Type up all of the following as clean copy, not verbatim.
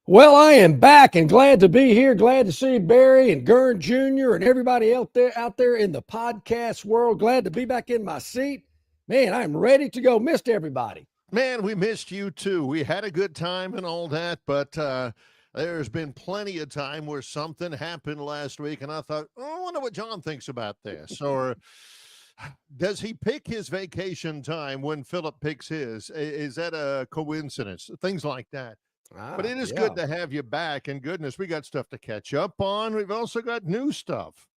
Well, I am back and glad to be here. Glad to see Barry and Gurn Jr. and everybody out there in the podcast world. Glad to be back in my seat. Man, I'm ready to go. Missed everybody. Man, we missed you too. We had a good time and all that, but there's been plenty of time where something happened last week, and I thought, I wonder what John thinks about this. Or does he pick his vacation time when Philip picks his? Is that a coincidence? Things like that. But it is good to have you back, and goodness, we got stuff to catch up on. We've also got new stuff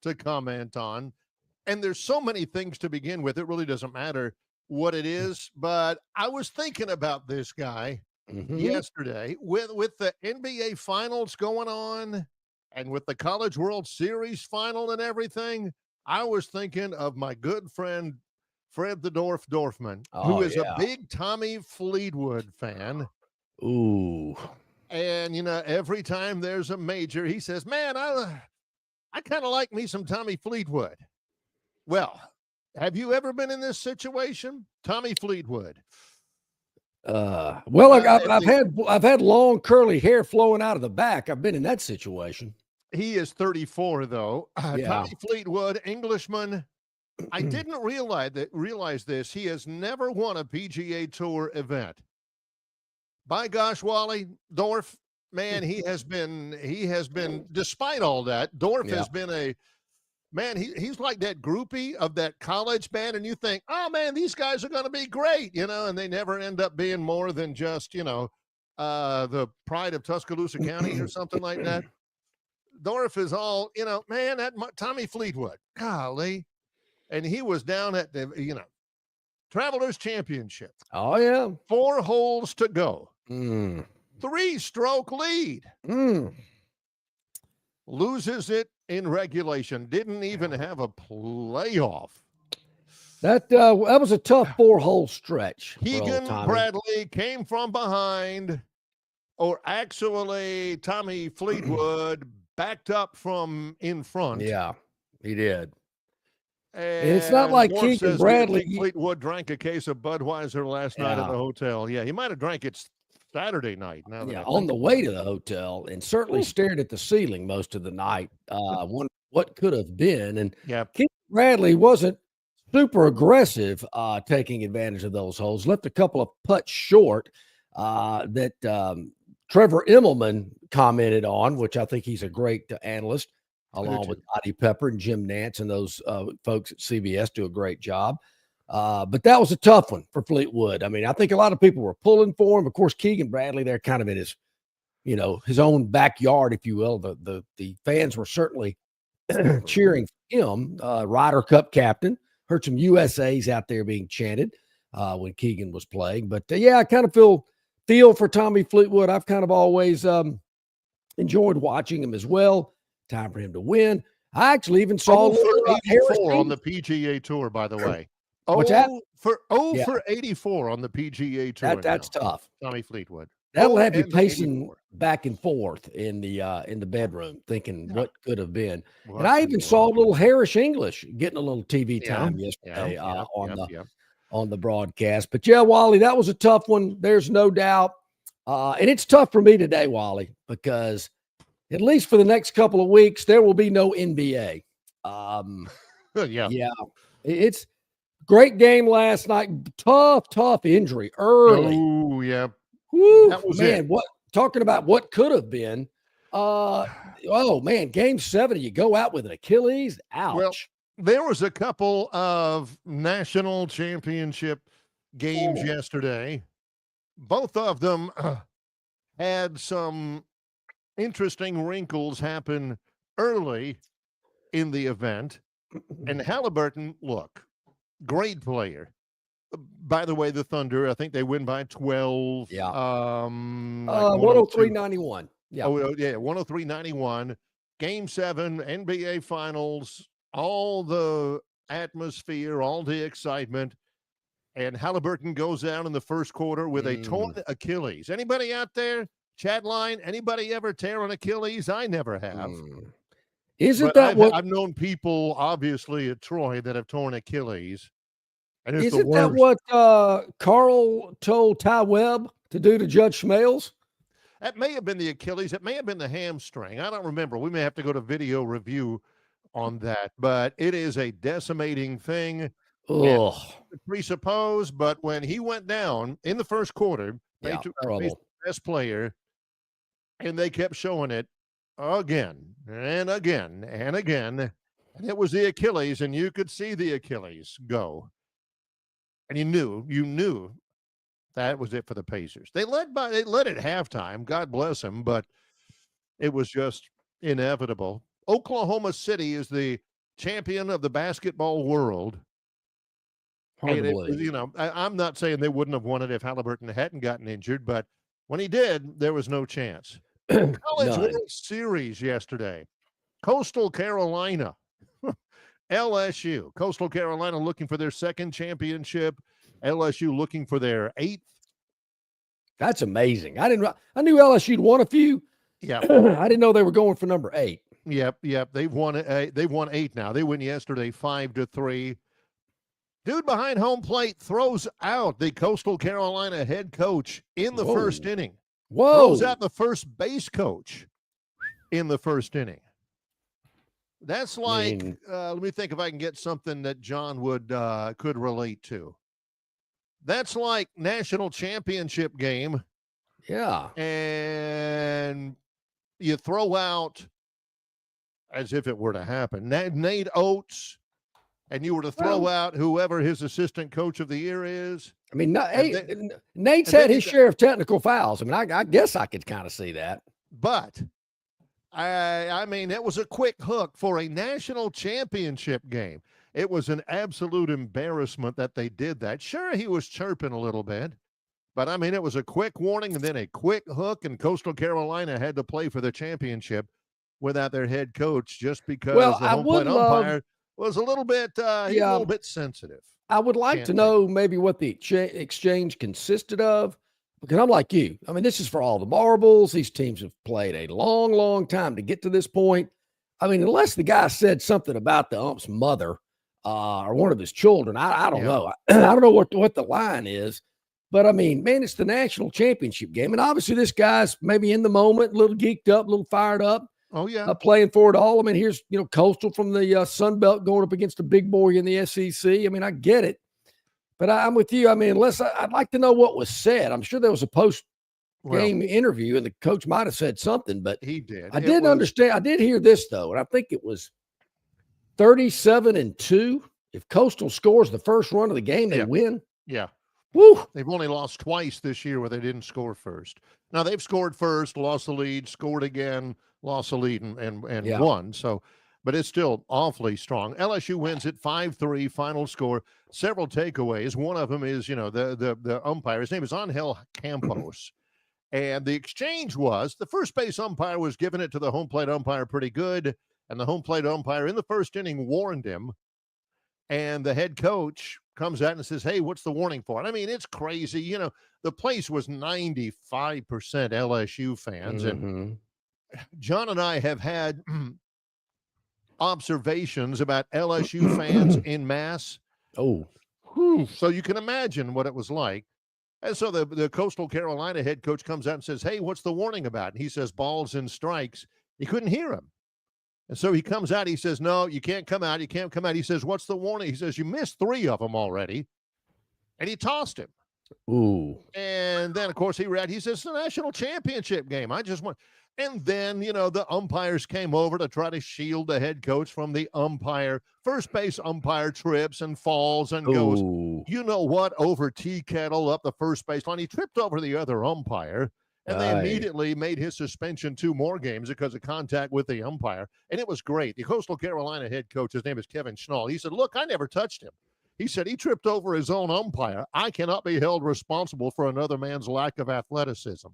to comment on, and there's so many things to begin with. It really doesn't matter what it is, but I was thinking about this guy yesterday with the NBA Finals going on and with the College World Series final and everything. I was thinking of my good friend Fred the Dorfman, who is a big Tommy Fleetwood fan. Ooh. And, every time there's a major, he says, man, I kind of like me some Tommy Fleetwood. Well, have you ever been in this situation? Tommy Fleetwood. I've had long curly hair flowing out of the back. I've been in that situation. He is 34, though. Tommy Fleetwood, Englishman. I didn't realize this. He has never won a PGA Tour event. By gosh, Wally, Dorf, man, he has been, despite all that, Dorf has been he's like that groupie of that college band, and you think, oh, man, these guys are going to be great, and they never end up being more than just, the pride of Tuscaloosa County or something like that. Dorf is all, man, that Tommy Fleetwood, golly. And he was down at the, Travelers Championship. Oh, yeah. 4 holes to go. 3-stroke lead. Loses it in regulation. Didn't even have a playoff. That was a tough 4-hole stretch. Keegan Bradley came from behind, or actually Tommy Fleetwood backed up from in front. Yeah, he did. And it's not like Keegan Bradley. Fleetwood drank a case of Budweiser last night at the hotel. Yeah, he might have drank it Saturday night. On the way to the hotel, and certainly stared at the ceiling most of the night. Wondered what could have been. And Keegan Bradley wasn't super aggressive taking advantage of those holes. Left a couple of putts short that Trevor Immelman commented on, which I think he's a great analyst, along with Dottie Pepper and Jim Nantz, and those folks at CBS do a great job. But that was a tough one for Fleetwood. I mean, I think a lot of people were pulling for him. Of course, Keegan Bradley, they're kind of in his, his own backyard, if you will. The fans were certainly cheering for him. Ryder Cup captain. Heard some USAs out there being chanted when Keegan was playing. But I kind of feel for Tommy Fleetwood. I've kind of always enjoyed watching him as well. Time for him to win. I actually even saw 84 on the PGA Tour, by the way. For 84 on the PGA Tour. That's tough. Tommy Fleetwood. That'll have you pacing back and forth in the bedroom, thinking what could have been. And I even saw little Harris English getting a little TV time yesterday on the broadcast. But Wally, that was a tough one. There's no doubt. And it's tough for me today, Wally, because at least for the next couple of weeks, there will be no NBA. It's great game last night. Tough injury early. Oh, yeah. Woo, that was man. Talking about what could have been. Game 7, you go out with an Achilles. Ouch. Well, there was a couple of national championship games yesterday. Both of them had some interesting wrinkles happen early in the event. And Halliburton, look, great player. By the way, the Thunder, I think they win by 12. Yeah. 103-91. Yeah. 103-91. Game 7, NBA Finals, all the atmosphere, all the excitement. And Halliburton goes down in the first quarter with a torn Achilles. Anybody out there? Chat line, anybody ever tear an Achilles? I never have. I've known people, obviously, at Troy that have torn Achilles. And isn't that what Carl told Ty Webb to do to Judge Schmales? That may have been the Achilles. It may have been the hamstring. I don't remember. We may have to go to video review on that, but it is a decimating thing. And Oh, presuppose, but when he went down in the first quarter, they yeah, faced trouble. the best player, and they kept showing it again and again and again. And it was the Achilles, and you could see the Achilles go. And you knew that was it for the Pacers. They led at halftime. God bless them, but it was just inevitable. Oklahoma City is the champion of the basketball world. Hard And to it was, believe. I'm not saying they wouldn't have won it if Halliburton hadn't gotten injured, but when he did, there was no chance. College None. World Series yesterday. Coastal Carolina, LSU. Coastal Carolina looking for their second championship. LSU looking for their 8th. That's amazing. I knew LSU'd won a few. Yeah. I didn't know they were going for number 8. Yep. They've won 8 now. They win yesterday 5-3. Dude behind home plate throws out the Coastal Carolina head coach in the first inning. Whoa. Throws out the first base coach in the first inning. That's like, let me think if I can get something that John could relate to. That's like national championship game. Yeah. And you throw out, as if it were to happen, Nate Oates, and you were to throw out whoever his assistant coach of the year is. I mean, Nate's had his share of technical fouls. I mean, I guess I could kind of see that. But, I mean, it was a quick hook for a national championship game. It was an absolute embarrassment that they did that. Sure, he was chirping a little bit. But, I mean, it was a quick warning and then a quick hook, and Coastal Carolina had to play for the championship without their head coach just because the home plate umpire was a little bit a little bit sensitive. I would like to know maybe what the exchange consisted of, because I'm like you. I mean, this is for all the marbles. These teams have played a long, long time to get to this point. I mean, unless the guy said something about the ump's mother or one of his children, I don't know. I don't know what the line is. But, I mean, man, it's the national championship game. And obviously this guy's maybe in the moment, a little geeked up, a little fired up. Oh, yeah. Playing for it all. I mean, here's, Coastal from the Sun Belt going up against a big boy in the SEC. I mean, I get it. But I'm with you. I mean, I'd like to know what was said. I'm sure there was a post-game interview, and the coach might have said something. But he did. I didn't understand. I did hear this, though, and I think it was 37-2. If Coastal scores the first run of the game, they win. Yeah. Woo. They've only lost twice this year where they didn't score first. Now, they've scored first, lost the lead, scored again, lost the lead, and won. So, but it's still awfully strong. LSU wins at 5-3, final score. Several takeaways. One of them is, the umpire. His name is Angel Campos. And the exchange was the first base umpire was giving it to the home plate umpire pretty good. And the home plate umpire in the first inning warned him. And the head coach comes out and says, hey, what's the warning for? And I mean, it's crazy. The place was 95% LSU fans. And John and I have had observations about LSU fans in mass. Oh. So you can imagine what it was like. And so the Coastal Carolina head coach comes out and says, hey, what's the warning about? And he says, balls and strikes. He couldn't hear him. And so he comes out. He says, no, you can't come out. You can't come out. He says, what's the warning? He says, you missed 3 of them already. And he tossed him. Ooh. And then, of course, he read, he says, it's a national championship game. I just want. And then, the umpires came over to try to shield the head coach from the umpire. First base umpire trips and falls and goes, you know what, over tea kettle up the first base line. He tripped over the other umpire. And they immediately made his suspension 2 more games because of contact with the umpire. And it was great. The Coastal Carolina head coach, his name is Kevin Schnall. He said, look, I never touched him. He said he tripped over his own umpire. I cannot be held responsible for another man's lack of athleticism.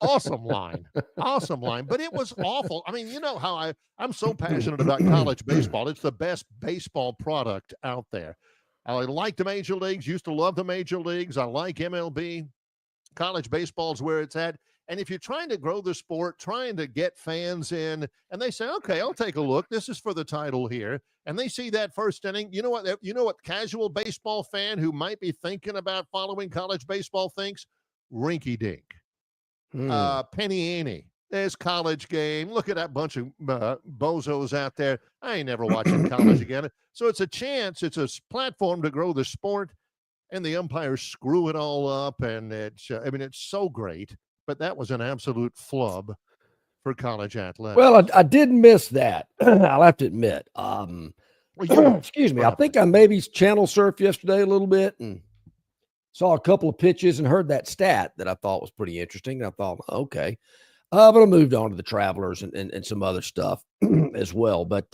Awesome line. Awesome line. But it was awful. I mean, you know how I'm so passionate about college baseball. It's the best baseball product out there. I like the major leagues, used to love the major leagues. I like MLB. College baseball is where it's at. And if you're trying to grow the sport, trying to get fans in, and they say, okay, I'll take a look. This is for the title here. And they see that first inning. You know what casual baseball fan who might be thinking about following college baseball thinks? Rinky dink. Penny Annie. There's college game. Look at that bunch of bozos out there. I ain't never watching college again. So it's a chance. It's a platform to grow the sport, and the umpires screw it all up. And it's, it's so great. But that was an absolute flub for college athletics. Well, I did miss that. I'll have to admit. Excuse me. I think I maybe channel surfed yesterday a little bit and saw a couple of pitches and heard that stat that I thought was pretty interesting. And I thought, okay. But I moved on to the Travelers and some other stuff as well. But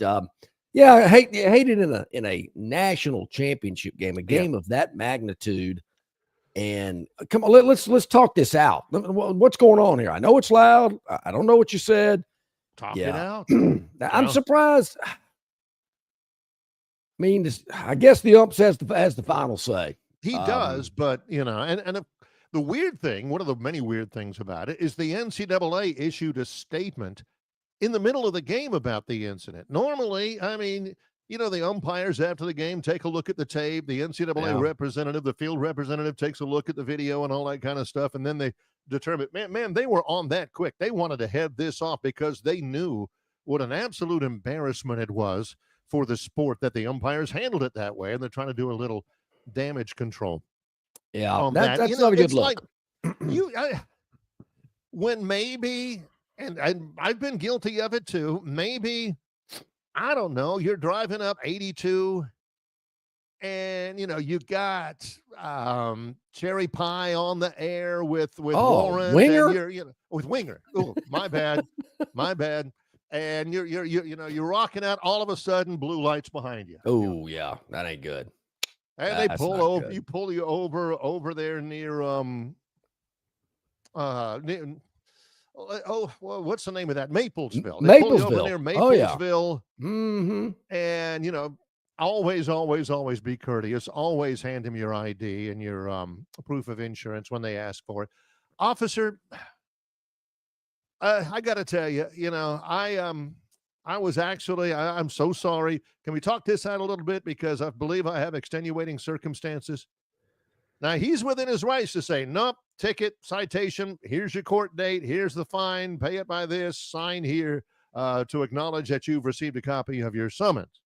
yeah, I hate it in a national championship game, a game of that magnitude. And come on, let's talk this out. What's going on here? I know it's loud. I don't know what you said. Talk it out. I'm surprised. I mean, I guess the ump has the final say. He does, but and the weird thing, one of the many weird things about it, is the NCAA issued a statement in the middle of the game about the incident. Normally, the umpires after the game take a look at the tape. The NCAA representative, the field representative, takes a look at the video and all that kind of stuff, and then they determine, man, they were on that quick. They wanted to head this off because they knew what an absolute embarrassment it was for the sport that the umpires handled it that way, and they're trying to do a little damage control. Yeah, that's not a good look. Like, when maybe, and I've been guilty of it too, maybe, I don't know, you're driving up 82 and, you got cherry pie on the air with Warren. Winger? And with Winger. Oh, my bad. My bad. And you're rocking out, all of a sudden blue lights behind you. Oh, yeah, that ain't good. And they pull over, good. You pull you over there near what's the name of that? Maplesville. They pull you over near Maplesville. Oh, yeah. Mm-hmm. And always be courteous. Always hand him your ID and your proof of insurance when they ask for it. Officer, I got to tell you, I was actually, I'm so sorry. Can we talk this out a little bit? Because I believe I have extenuating circumstances. Now, he's within his rights to say, nope, ticket, citation, here's your court date, here's the fine, pay it by this, sign here to acknowledge that you've received a copy of your summons.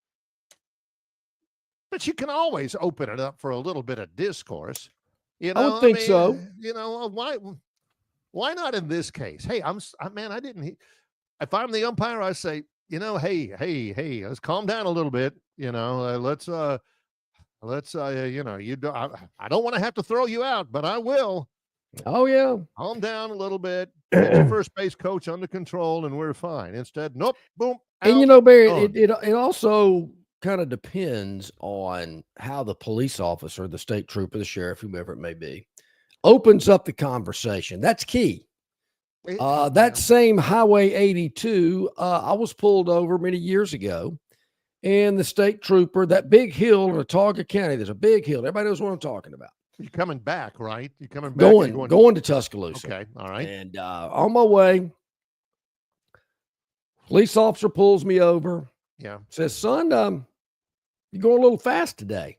But you can always open it up for a little bit of discourse. I would think so. Why not in this case? Hey, I didn't. If I'm the umpire, I say, hey, let's calm down a little bit. I don't want to have to throw you out, but I will. Oh, yeah. Calm down a little bit. Get your first base coach under control, and we're fine. Instead, nope, boom. Out, and Barry, it also kind of depends on how the police officer, the state trooper, the sheriff, whomever it may be, opens up the conversation. That's key. That same Highway 82, I was pulled over many years ago, and the state trooper, that big hill in Watauga County, there's a big hill. Everybody knows what I'm talking about. You're coming back, right? You're coming back. Going to Tuscaloosa. Okay, all right. And on my way, police officer pulls me over. Yeah. Says, son, you're going a little fast today.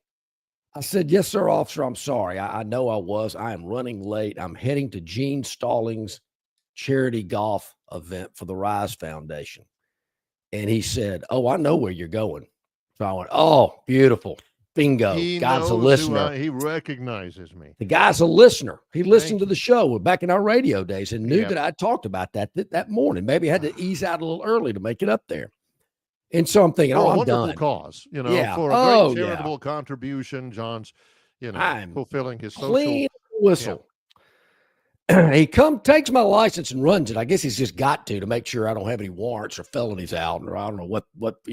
I said, yes, sir, officer. I'm sorry. I know I was. I am running late. I'm heading to Gene Stallings' charity golf event for the Rise Foundation. And he said, oh, I know where you're going. So I went, oh, beautiful. Bingo. Guy's a listener. He recognizes me. The guy's a listener. He listened to the show back in our radio days and knew that I talked about that morning. Maybe I had to ease out a little early to make it up there. And so I'm thinking, I'm done. Cause, for a great charitable contribution, John's, fulfilling his social clean whistle. Yeah. He takes my license and runs it. I guess he's just got to make sure I don't have any warrants or felonies out, or I don't know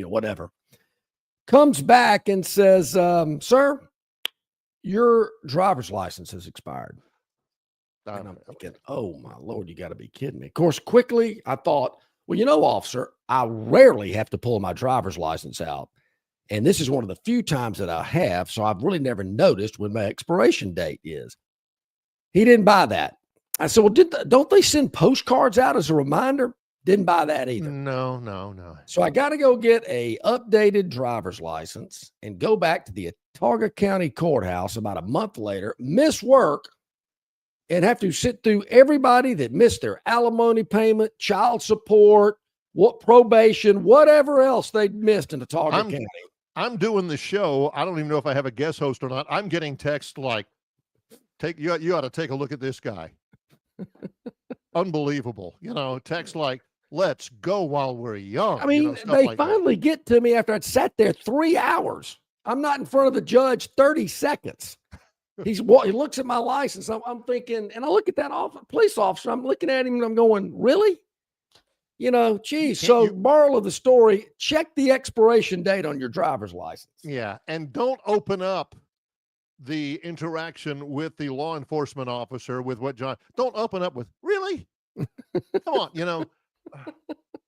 whatever. Comes back and says, sir, your driver's license has expired. And I'm thinking, oh my Lord, you got to be kidding me. Of course, quickly I thought, well, officer, I rarely have to pull my driver's license out. And this is one of the few times that I have. So I've really never noticed when my expiration date is. He didn't buy that. I said, well, don't they send postcards out as a reminder? Didn't buy that either. No. So I got to go get a updated driver's license and go back to the Watauga County Courthouse about a month later, miss work, and have to sit through everybody that missed their alimony payment, child support, what probation, whatever else they'd missed in Autauga County. I'm doing the show. I don't even know if I have a guest host or not. I'm getting texts like, you ought to take a look at this guy. Unbelievable. Texts like, let's go while we're young. I mean, they like finally get to me after I'd sat there 3 hours. I'm not in front of the judge 30 seconds. He looks at my license. I'm thinking, and I look at that police officer. I'm looking at him and I'm going, really? Geez. So moral of the story, check the expiration date on your driver's license. Yeah. And don't open up the interaction with the law enforcement officer with what John, don't open up with, really? Come on,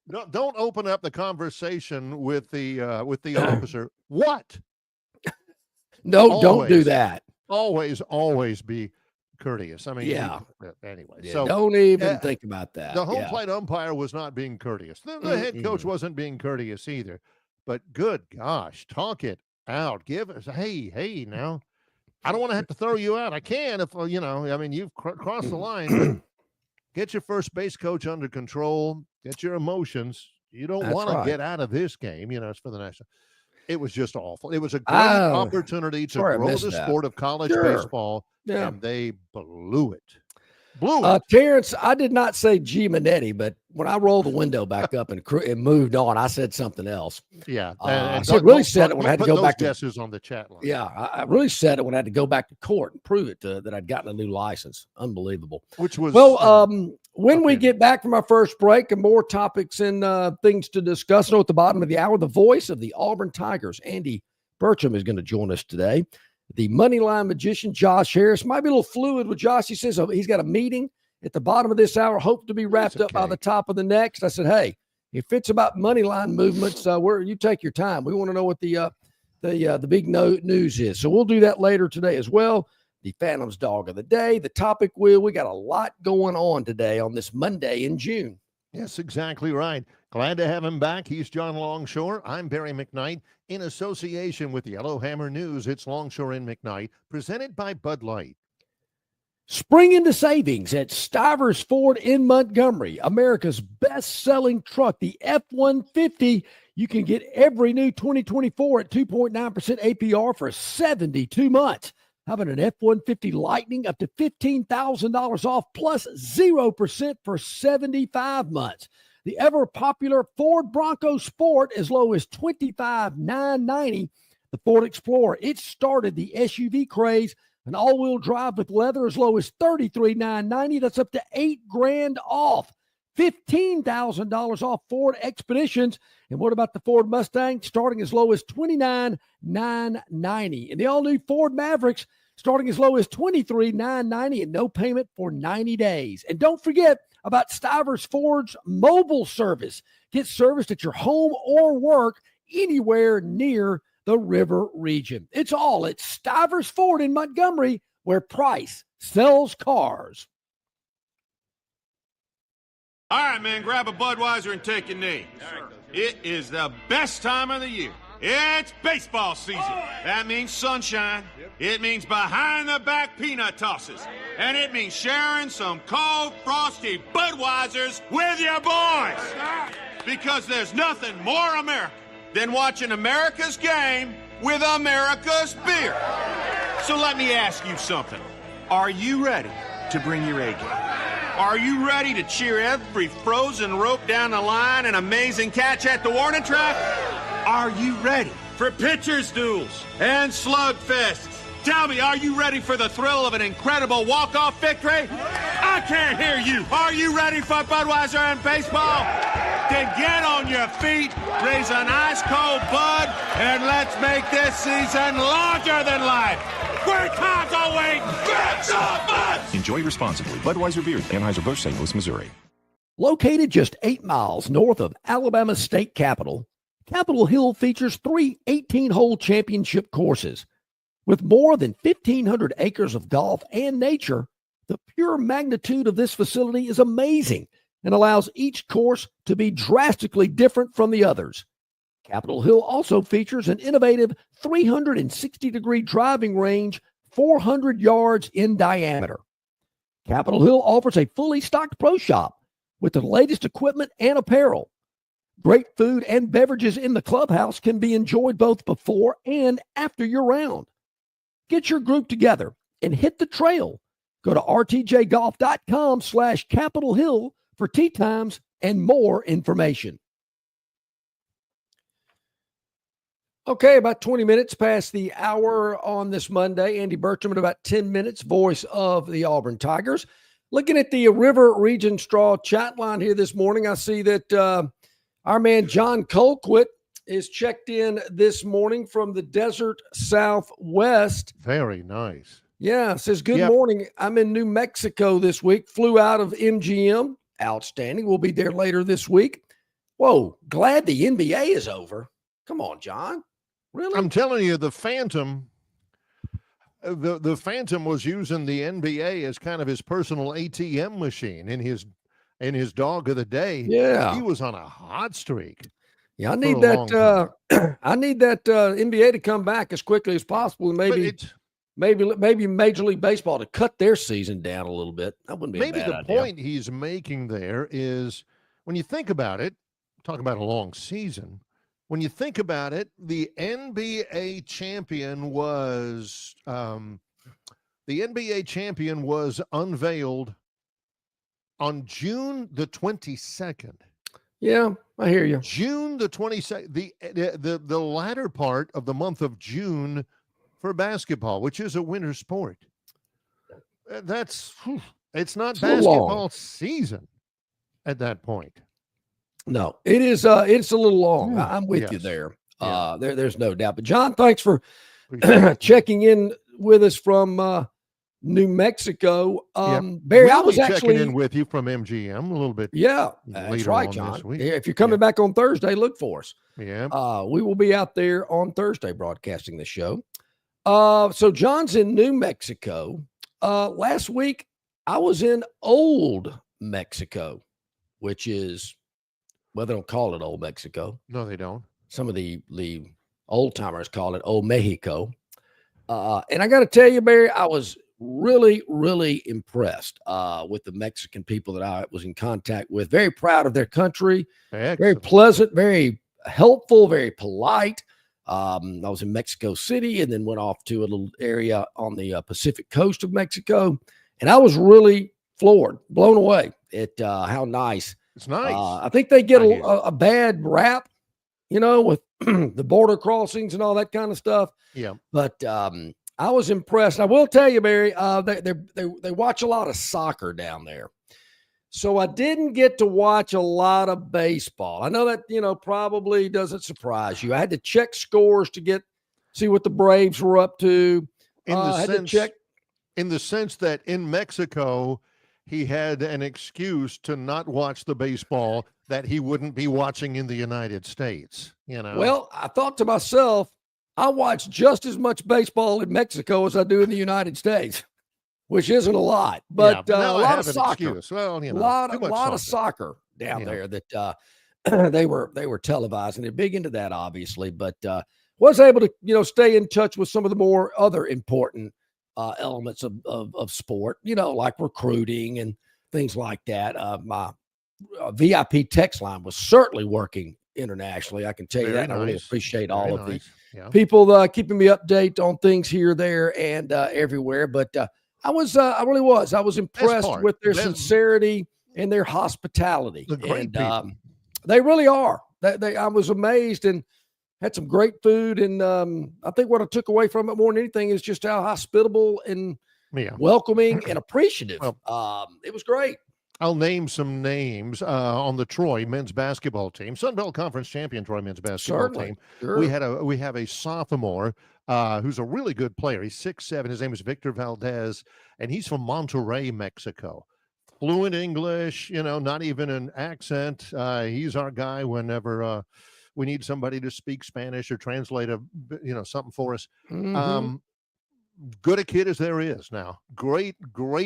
don't open up the conversation with the officer. What? No, always, don't do that. Always be courteous. I mean, anyway. Yeah, so don't even think about that. The home plate umpire was not being courteous. The head coach wasn't being courteous either. But good gosh, talk it out. Give us, hey, now. I don't want to have to throw you out. I can if, you've crossed the line. Get your first base coach under control. Get your emotions. You don't want to get out of this game. It's for the national. It was just awful. It was a great opportunity to grow the sport of college baseball, and they blew it. Terrence, I did not say G. Minetti, but when I rolled the window back up and moved on, I said something else. Yeah. I really said it when I had to go back to guesses on the chat line. Yeah. I really said it when I had to go back to court and prove it that I'd gotten a new license. Unbelievable. Which was when we get back from our first break and more topics and things to discuss, at the bottom of the hour, the voice of the Auburn Tigers, Andy Burcham, is going to join us today. The Moneyline magician, Josh Harris, might be a little fluid with Josh. He says he's got a meeting at the bottom of this hour, hope to be wrapped up by the top of the next. I said, hey, if it's about Moneyline movements, where you take your time. We want to know what the big news is. So we'll do that later today as well. The Phantom's Dog of the Day, the Topic Wheel. We got a lot going on today on this Monday in June. Yes, exactly right. Glad to have him back. He's John Longshore. I'm Barry McKnight. In association with Yellowhammer News, it's Longshore and McKnight, presented by Bud Light. Spring into savings at Stivers Ford in Montgomery, America's best-selling truck, the F-150. You can get every new 2024 at 2.9% APR for 72 months. How about an F-150 Lightning up to $15,000 off plus 0% for 75 months? The ever-popular Ford Bronco Sport as low as $25,990. The Ford Explorer, it started the SUV craze. An all-wheel drive with leather as low as $33,990. That's up to $8,000 off. $15,000 off Ford Expeditions. And what about the Ford Mustang? Starting as low as $29,990. And the all-new Ford Mavericks starting as low as $23,990 and no payment for 90 days. And don't forget about Stivers Ford's mobile service. Get serviced at your home or work anywhere near the river region. It's all at Stivers Ford in Montgomery, where Price sells cars. All right, man, grab a Budweiser and take a knee. It is the best time of the year. It's baseball season. That means sunshine. It means behind-the-back peanut tosses. And it means sharing some cold, frosty Budweisers with your boys. Because there's nothing more American than watching America's game with America's beer. So let me ask you something. Are you ready to bring your A game? Are you ready to cheer every frozen rope down the line and amazing catch at the warning track? Are you ready for pitchers' duels and slugfests? Tell me, are you ready for the thrill of an incredible walk-off victory? I can't hear you. Are you ready for Budweiser and baseball? Then get on your feet, raise an ice-cold Bud, and let's make this season larger than life. Great times are waiting. Get some Bud! Enjoy responsibly. Budweiser Beer, Anheuser-Busch, St. Louis, Missouri. Located just 8 miles north of Alabama's state capital, Capitol Hill features 3 18-hole championship courses. With more than 1,500 acres of golf and nature, the pure magnitude of this facility is amazing and allows each course to be drastically different from the others. Capitol Hill also features an innovative 360-degree driving range, 400 yards in diameter. Capitol Hill offers a fully stocked pro shop with the latest equipment and apparel. Great food and beverages in the clubhouse can be enjoyed both before and after your round. Get your group together and hit the trail. Go to rtjgolf.com/Capitol Hill for tee times and more information. Okay, about 20 minutes past the hour on this Monday. Andy Bertram at about 10 minutes, voice of the Auburn Tigers. Looking at the River Region Straw chat line here this morning, I see that our man John Colquitt is checked in this morning from the desert Southwest. Very nice. Yeah, says, good morning. I'm in New Mexico this week. Flew out of MGM. Outstanding. We'll be there later this week. Whoa, glad the NBA is over. Come on, John. Really? I'm telling you, the Phantom, the Phantom was using the NBA as kind of his personal ATM machine in his dog of the day. Yeah. He was on a hot streak. Yeah, I need that I need that NBA to come back as quickly as possible, and maybe Major League Baseball to cut their season down a little bit. That wouldn't be maybe a bad the idea. point he's making there is, when you think about it, talk about a long season. When you think about it, the NBA champion was unveiled on June the 22nd. Yeah, I hear you. June the 22nd, the latter part of the month of June for basketball, which is a winter sport. It's not basketball season at that point. No, it is. It's a little long. I'm with you there. There's no doubt. But John, thanks for checking in with us from New Mexico. Barry, I was actually checking in with you from MGM a little bit. Yeah, that's right, John. Week. If you're coming back on Thursday, look for us. Yeah. We will be out there on Thursday broadcasting the show. So John's in New Mexico. Last week I was in Old Mexico, which is, well, they don't call it Old Mexico. No, they don't. Some of the old timers call it Old Mexico. And I got to tell you, Barry, I was really, really impressed with the Mexican people that I was in contact with. Very proud of their country. Excellent. Very pleasant, very helpful, very polite. I was in Mexico City and then went off to a little area on the Pacific coast of Mexico. And I was really floored, blown away at how nice. It's nice. I think they get a bad rap, with the border crossings and all that kind of stuff. Yeah. But I was impressed. I will tell you, Barry, they watch a lot of soccer down there. So I didn't get to watch a lot of baseball. I know that, probably doesn't surprise you. I had to check scores to see what the Braves were up to. In the sense that in Mexico, he had an excuse to not watch the baseball that he wouldn't be watching in the United States. Well, I thought to myself, I watch just as much baseball in Mexico as I do in the United States, which isn't a lot, but a lot of soccer. Excuse. Well, a lot of soccer down there that they were televising. They're big into that, obviously, but was able to stay in touch with some of the more other important elements of sport, like recruiting and things like that. My VIP text line was certainly working internationally. I can tell you that. And I really appreciate all of the people keeping me updated on things here, there, and everywhere. But I really was. I was impressed with their sincerity and their hospitality. And they really are. I was amazed and had some great food. And I think what I took away from it more than anything is just how hospitable and welcoming and appreciative. It was great. I'll name some names on the Troy men's basketball team, Sun Belt Conference champion Troy men's basketball team. Sure. We have a sophomore who's a really good player. He's 6'7". His name is Victor Valdez, and he's from Monterrey, Mexico. Fluent English, not even an accent. He's our guy whenever we need somebody to speak Spanish or translate something for us. Mm-hmm. Good a kid as there is now. Great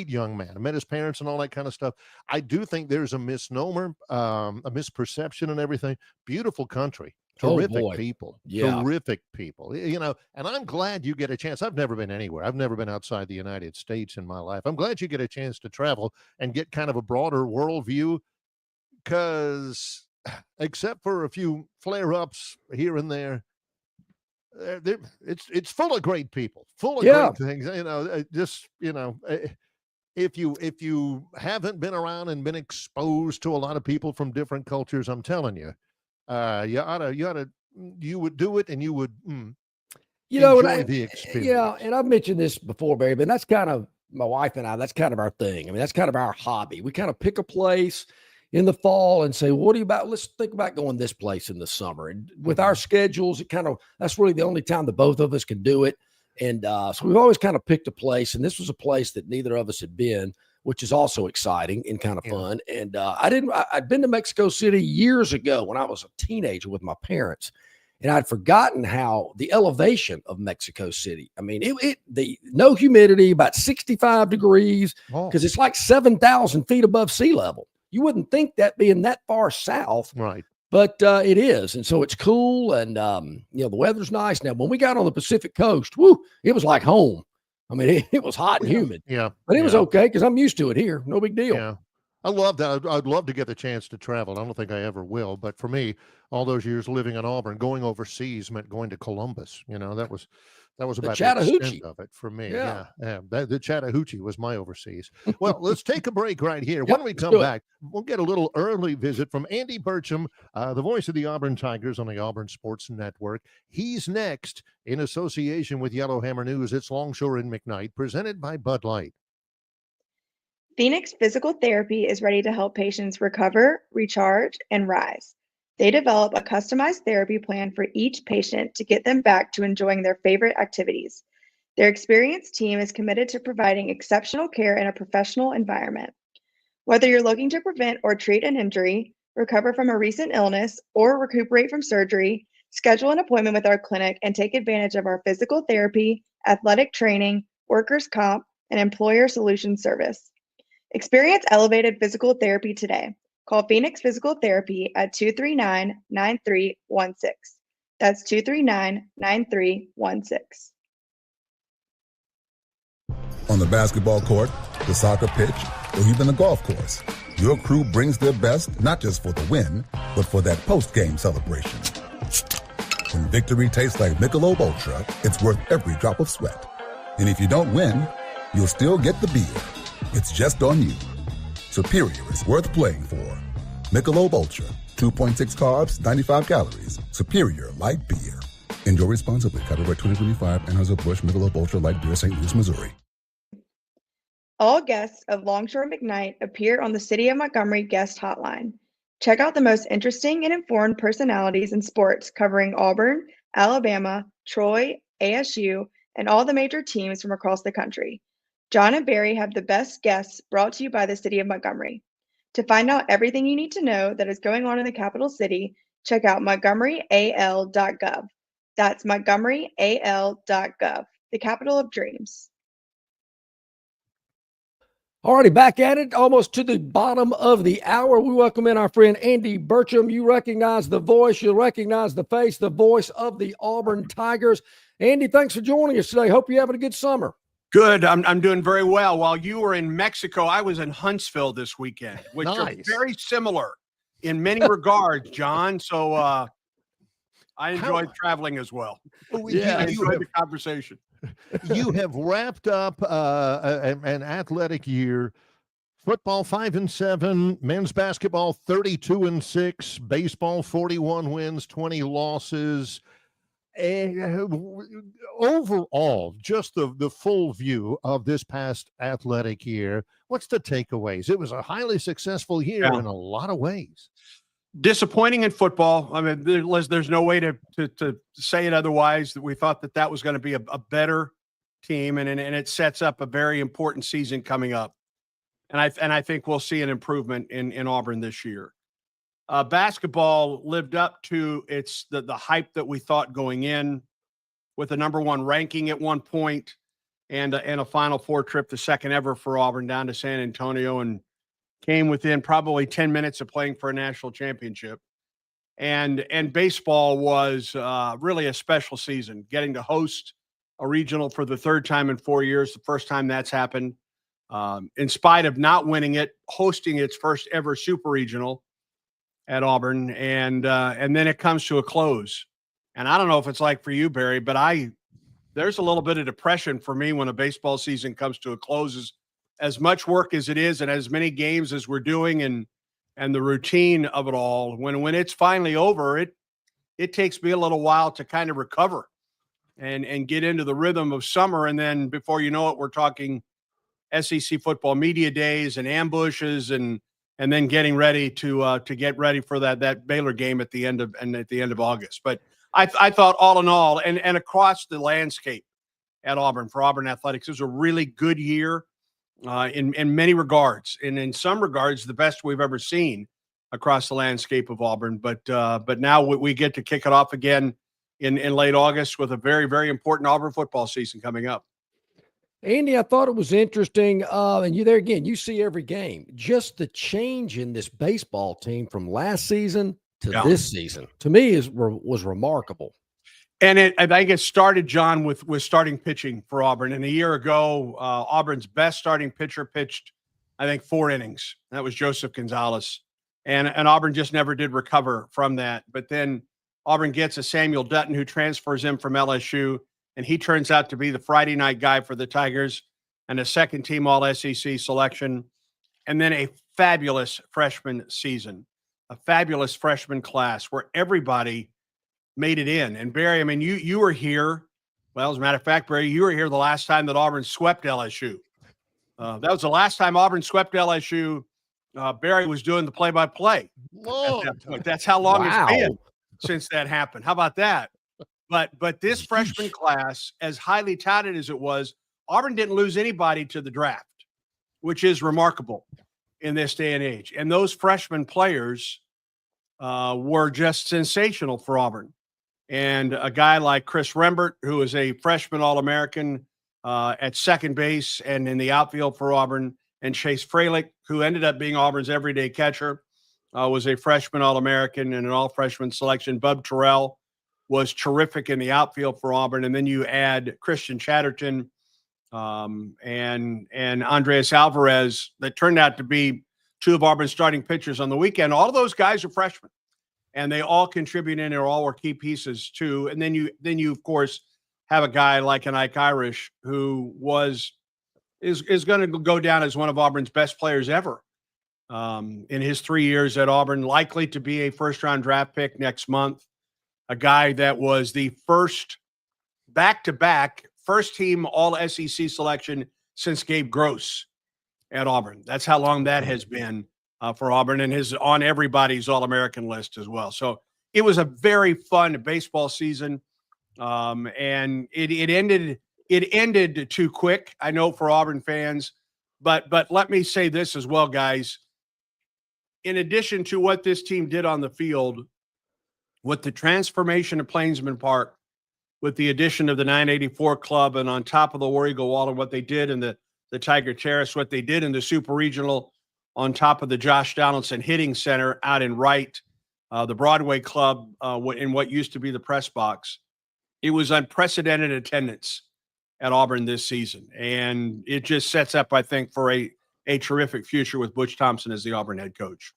young man. I met his parents and all that kind of stuff. I do think there's a misnomer, a misperception and everything. Beautiful country. Terrific people. Yeah. Terrific people. You know, and I'm glad you get a chance. I've never been anywhere. I've never been outside the United States in my life. I'm glad you get a chance to travel and get kind of a broader worldview, because except for a few flare-ups here and there, it's full of great people, full of great things. You know, just, you know, if you haven't been around and been exposed to a lot of people from different cultures, I'm telling you, you would do it, and you would enjoy the experience. Yeah, and I've mentioned this before, Barry, but that's kind of my wife and I. That's kind of our thing. I mean, that's kind of our hobby. We kind of pick a place in the fall and say, "What are you about? Let's think about going this place in the summer." And with our schedules, that's really the only time that both of us can do it. And so we've always kind of picked a place, and this was a place that neither of us had been, which is also exciting and kind of fun. And I'd been to Mexico City years ago when I was a teenager with my parents, and I'd forgotten how the elevation of Mexico City. I mean, the no humidity, about 65 degrees, because it's like 7,000 feet above sea level. You wouldn't think that being that far south, right? But it is, and so it's cool, and you know, the weather's nice. Now, when we got on the Pacific Coast, it was like home. I mean, it was hot and humid. Yeah, but it was okay because I'm used to it here. No big deal. Yeah, I love that. I'd love to get the chance to travel. I don't think I ever will, but for me, all those years living in Auburn, going overseas meant going to Columbus. You know, that was about the extent of it for me. Yeah. The Chattahoochee was my overseas. Well, let's take a break right here. When we come back, we'll get a little early visit from Andy Burcham, the voice of the Auburn Tigers on the Auburn Sports Network. He's next in association with Yellowhammer News. It's Longshore and McKnight, presented by Bud Light. Phoenix Physical Therapy is ready to help patients recover, recharge, and rise. They develop a customized therapy plan for each patient to get them back to enjoying their favorite activities. Their experienced team is committed to providing exceptional care in a professional environment. Whether you're looking to prevent or treat an injury, recover from a recent illness, or recuperate from surgery, schedule an appointment with our clinic and take advantage of our physical therapy, athletic training, workers' comp, and employer solutions service. Experience elevated physical therapy today. Call Phoenix Physical Therapy at 239-9316. That's 239-9316. On the basketball court, the soccer pitch, or even the golf course, your crew brings their best not just for the win, but for that post-game celebration. When victory tastes like Michelob Ultra, it's worth every drop of sweat. And if you don't win, you'll still get the beer. It's just on you. Superior is worth playing for. Michelob Ultra, 2.6 carbs, 95 calories. Superior light beer. Enjoy responsibly. Copyright 2025. Anheuser-Busch Michelob Ultra Light Beer, St. Louis, Missouri. All guests of Longshore McKnight appear on the City of Montgomery guest hotline. Check out the most interesting and informed personalities in sports covering Auburn, Alabama, Troy, ASU, and all the major teams from across the country. John and Barry have the best guests brought to you by the City of Montgomery. To find out everything you need to know that is going on in the capital city, check out montgomeryal.gov. That's montgomeryal.gov, the capital of dreams. Alrighty, back at it, almost to the bottom of the hour. We welcome in our friend Andy Burcham. You recognize the voice, you recognize the face, the voice of the Auburn Tigers. Andy, thanks for joining us today. Hope you're having a good summer. Good. I'm doing very well. While you were in Mexico, I was in Huntsville this weekend, which are very similar in many regards, John. So I enjoyed traveling as well. I enjoyed the conversation. You have wrapped up an athletic year. Football 5-7, men's basketball 32-6, baseball 41 wins, 20 losses. Overall, just the full view of this past athletic year, what's the takeaways? It was a highly successful year in a lot of ways. Disappointing in football. I mean, there's no way to say it otherwise. That we thought that was going to be a better team, and it sets up a very important season coming up. And I think we'll see an improvement in Auburn this year. Basketball lived up to the hype that we thought going in, with a number one ranking at one point and a Final Four trip, the second ever for Auburn, down to San Antonio, and came within probably 10 minutes of playing for a national championship. And baseball was really a special season, getting to host a regional for the third time in 4 years, the first time that's happened. In spite of not winning it, hosting its first ever super regional at Auburn, and then it comes to a close. And I don't know if it's like for you, Barry, but there's a little bit of depression for me when a baseball season comes to a close. As much work as it is, and as many games as we're doing, and the routine of it all, when it's finally over, it takes me a little while to kind of recover and get into the rhythm of summer. And then before you know it, we're talking SEC football media days and ambushes, and then getting ready to get ready for that Baylor game at the end of August. But I thought all in all, and across the landscape at Auburn for Auburn athletics, it was a really good year in many regards, and in some regards the best we've ever seen across the landscape of Auburn. But now we get to kick it off again in late August with a very, very important Auburn football season coming up. Andy, I thought it was interesting, and you there again, you see every game, just the change in this baseball team from last season to this season, to me was remarkable. And I think it started, John, with starting pitching for Auburn. And a year ago, Auburn's best starting pitcher pitched, I think, 4 innings. That was Joseph Gonzalez. And Auburn just never did recover from that. But then Auburn gets a Samuel Dutton who transfers in from LSU, and he turns out to be the Friday night guy for the Tigers and a second-team All-SEC selection. And then a fabulous freshman season, a fabulous freshman class where everybody made it in. And Barry, I mean, you were here. Well, as a matter of fact, Barry, you were here the last time that Auburn swept LSU. That was the last time Auburn swept LSU. Barry was doing the play-by-play at that point. That's how long it's been since that happened. How about that? But this freshman class, as highly touted as it was, Auburn didn't lose anybody to the draft, which is remarkable in this day and age. And those freshman players were just sensational for Auburn. And a guy like Chris Rembert, who is a freshman All-American at second base and in the outfield for Auburn, and Chase Fralick, who ended up being Auburn's everyday catcher, was a freshman All-American and an all-freshman selection. Bub Terrell was terrific in the outfield for Auburn. And then you add Christian Chatterton and Andreas Alvarez, that turned out to be 2 of Auburn's starting pitchers on the weekend. All of those guys are freshmen, and they all contribute and all were key pieces too. And then you of course have a guy like an Ike Irish who is going to go down as one of Auburn's best players ever in his 3 years at Auburn, likely to be a first-round draft pick next month. A guy that was the first back-to-back first-team All-SEC selection since Gabe Gross at Auburn. That's how long that has been for Auburn, and is on everybody's All-American list as well. So it was a very fun baseball season, and it ended too quick, I know, for Auburn fans. But let me say this as well, guys. In addition to what this team did on the field, with the transformation of Plainsman Park, with the addition of the 984 Club, and on top of the War Eagle Wall, and what they did in the Tiger Terrace, what they did in the Super Regional, on top of the Josh Donaldson Hitting Center out in Wright, the Broadway Club in what used to be the press box. It was unprecedented attendance at Auburn this season, and it just sets up, I think, for a terrific future with Butch Thompson as the Auburn head coach.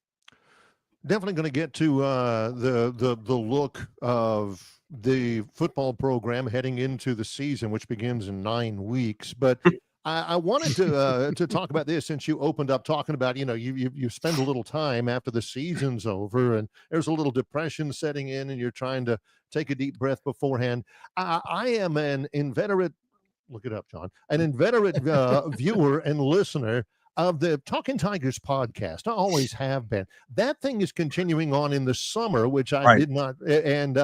Definitely going to get to the look of the football program heading into the season, which begins in 9 weeks. But I wanted to talk about this, since you opened up talking about, you spend a little time after the season's over and there's a little depression setting in and you're trying to take a deep breath beforehand. I am an inveterate, look it up, John, an inveterate viewer and listener of the Talking Tigers podcast. I always have been. That thing is continuing on in the summer, which I did not, and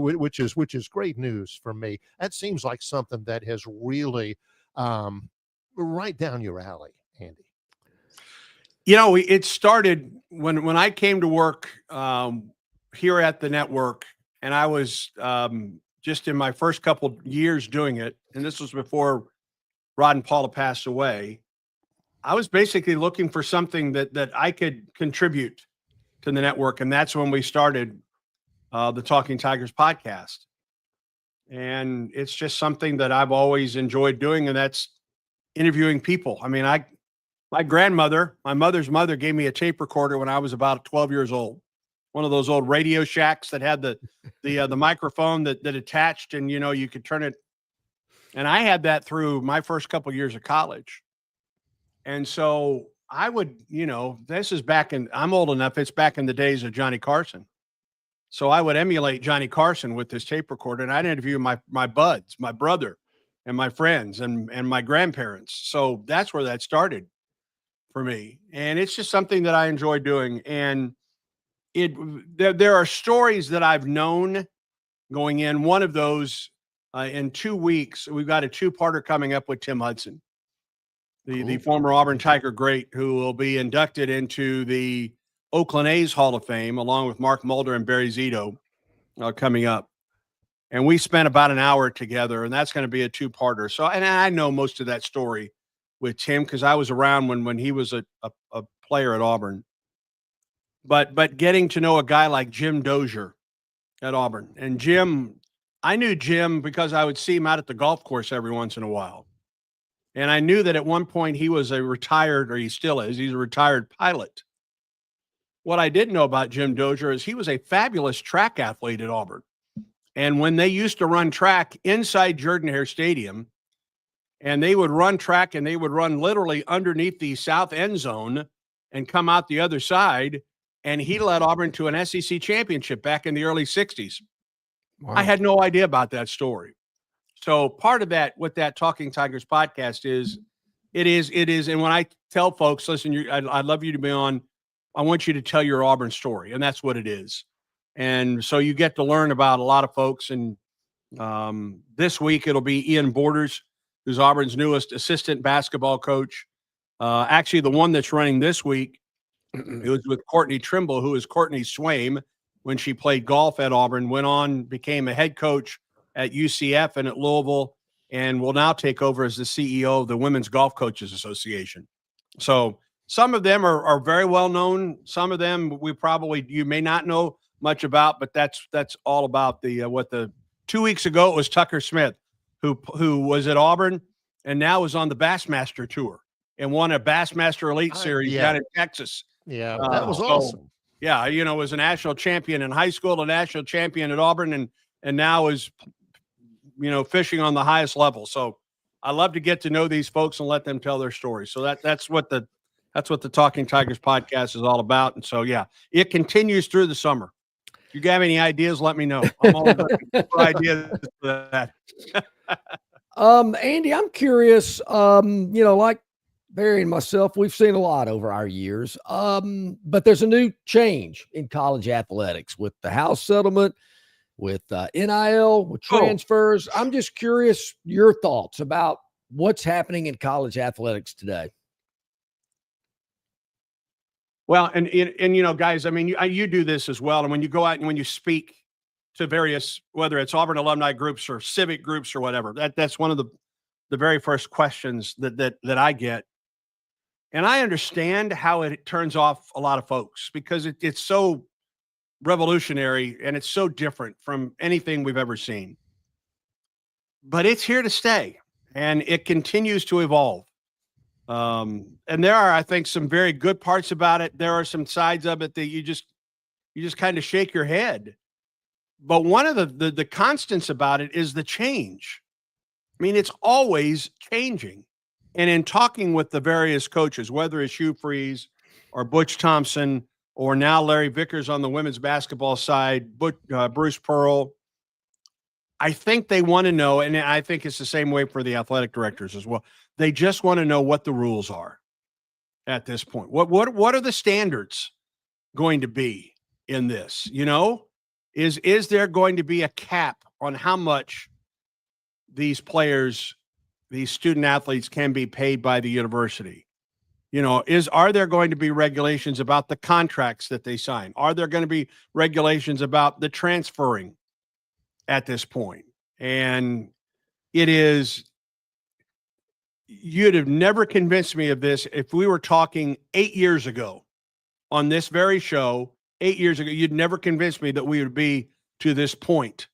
which is great news for me. That seems like something that has really right down your alley, Andy. It started when I came to work here at the network, and I was just in my first couple years doing it, and this was before Rod and Paula passed away. I was basically looking for something that I could contribute to the network, and that's when we started the Talking Tigers podcast. And it's just something that I've always enjoyed doing, and that's interviewing people. I mean, my grandmother, my mother's mother, gave me a tape recorder when I was about 12 years old. One of those old Radio Shacks that had the microphone that attached, and you could turn it. And I had that through my first couple of years of college. And so I would, this is I'm old enough. It's back in the days of Johnny Carson. So I would emulate Johnny Carson with this tape recorder, and I'd interview my buds, my brother, and my friends, and my grandparents. So that's where that started for me. And it's just something that I enjoy doing. And there are stories that I've known going in. One of those, in 2 weeks, we've got a 2-parter coming up with Tim Hudson, the former Auburn Tiger great, who will be inducted into the Oakland A's Hall of Fame, along with Mark Mulder and Barry Zito, coming up. And we spent about an hour together, and that's going to be a 2-parter. So, and I know most of that story with Tim, because I was around when he was a player at Auburn. But getting to know a guy like Jim Dozier at Auburn. And Jim, I knew Jim because I would see him out at the golf course every once in a while. And I knew that at one point he was he still is, he's a retired pilot. What I didn't know about Jim Dozier is he was a fabulous track athlete at Auburn. And when they used to run track inside Jordan-Hare Stadium, and they would run track and they would run literally underneath the south end zone and come out the other side, and he led Auburn to an SEC championship back in the early 60s. Wow. I had no idea about that story. So part of that, what that Talking Tigers podcast is, it is. And when I tell folks, listen, I'd love you to be on, I want you to tell your Auburn story. And that's what it is. And so you get to learn about a lot of folks. And this week it'll be Ian Borders, who's Auburn's newest assistant basketball coach. Actually, the one that's running this week, it was with Courtney Trimble, who is Courtney Swaim when she played golf at Auburn, went on, became a head coach at UCF and at Louisville, and will now take over as the CEO of the Women's Golf Coaches Association. So some of them are very well known. Some of them you may not know much about, but that's all about 2 weeks ago it was Tucker Smith, who was at Auburn and now is on the Bassmaster Tour and won a Bassmaster Elite Series down in Texas. Yeah, that was awesome. Yeah, was a national champion in high school, a national champion at Auburn, and now is fishing on the highest level. So I love to get to know these folks and let them tell their stories. So that's what the Talking Tigers podcast is all about. And so it continues through the summer. If you have any ideas, let me know. I'm always looking for ideas for that. Andy, I'm curious. Like Barry and myself, we've seen a lot over our years. But there's a new change in college athletics with the House settlement, with NIL, with transfers. I'm just curious your thoughts about what's happening in college athletics today. Well, and guys, I mean, you do this as well. And when you go out and when you speak to various, whether it's Auburn alumni groups or civic groups or whatever, that's one of the very first questions that I get. And I understand how it turns off a lot of folks because it's so revolutionary and it's so different from anything we've ever seen. But it's here to stay, and it continues to evolve. And there are, I think, some very good parts about it. There are some sides of it that you just kind of shake your head. But one of the constants about it is the change. I mean, it's always changing. And in talking with the various coaches, whether it's Hugh Freeze or Butch Thompson, or now Larry Vickers on the women's basketball side, Bruce Pearl, I think they want to know, and I think it's the same way for the athletic directors as well. They just want to know what the rules are at this point. What are the standards going to be in this? Is there going to be a cap on how much these players, these student athletes, can be paid by the university? Are there going to be regulations about the contracts that they sign? Are there going to be regulations about the transferring at this point? And you'd have never convinced me of this if we were talking 8 years ago on this very show. 8 years ago, you'd never convinced me that we would be to this point,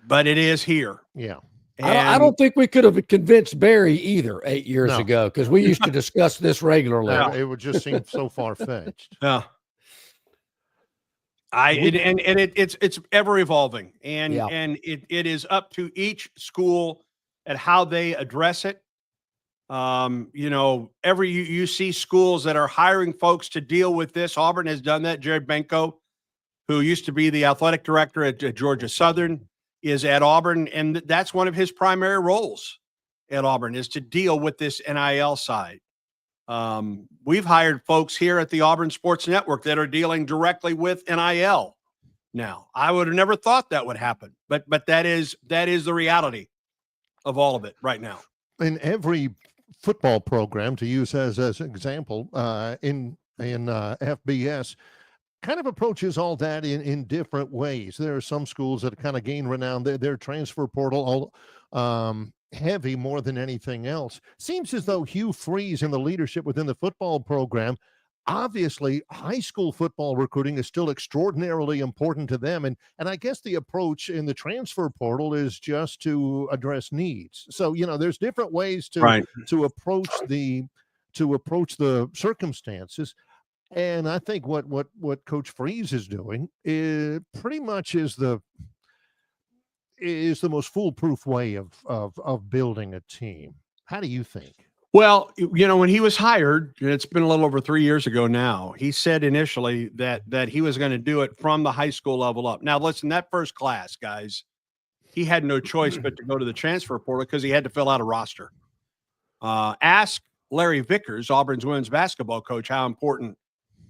but it is here. Yeah. I don't think we could have convinced Barry either 8 years ago, because we used to discuss this regularly. It would just seem so far-fetched. Yeah. It's ever evolving, and it is up to each school at how they address it. You see schools that are hiring folks to deal with this. Auburn has done that. Jared Benko, who used to be the athletic director at Georgia Southern, is at Auburn, and that's one of his primary roles at Auburn, is to deal with this NIL side. We've hired folks here at the Auburn Sports Network that are dealing directly with NIL now. I would have never thought that would happen, but that is the reality of all of it right now. In every football program, to use as an example, in FBS, kind of approaches all that in different ways. There are some schools that kind of gain renown. Their transfer portal heavy more than anything else. Seems as though Hugh Freeze and the leadership within the football program, obviously high school football recruiting is still extraordinarily important to them. And I guess the approach in the transfer portal is just to address needs. So, there's different ways to approach the circumstances. And I think what Coach Freeze is doing is pretty much is the most foolproof way of building a team. How do you think? Well, when he was hired, it's been a little over 3 years ago now, he said initially that he was going to do it from the high school level up. Now, listen, that first class, guys, he had no choice but to go to the transfer portal because he had to fill out a roster. Ask Larry Vickers, Auburn's women's basketball coach, how important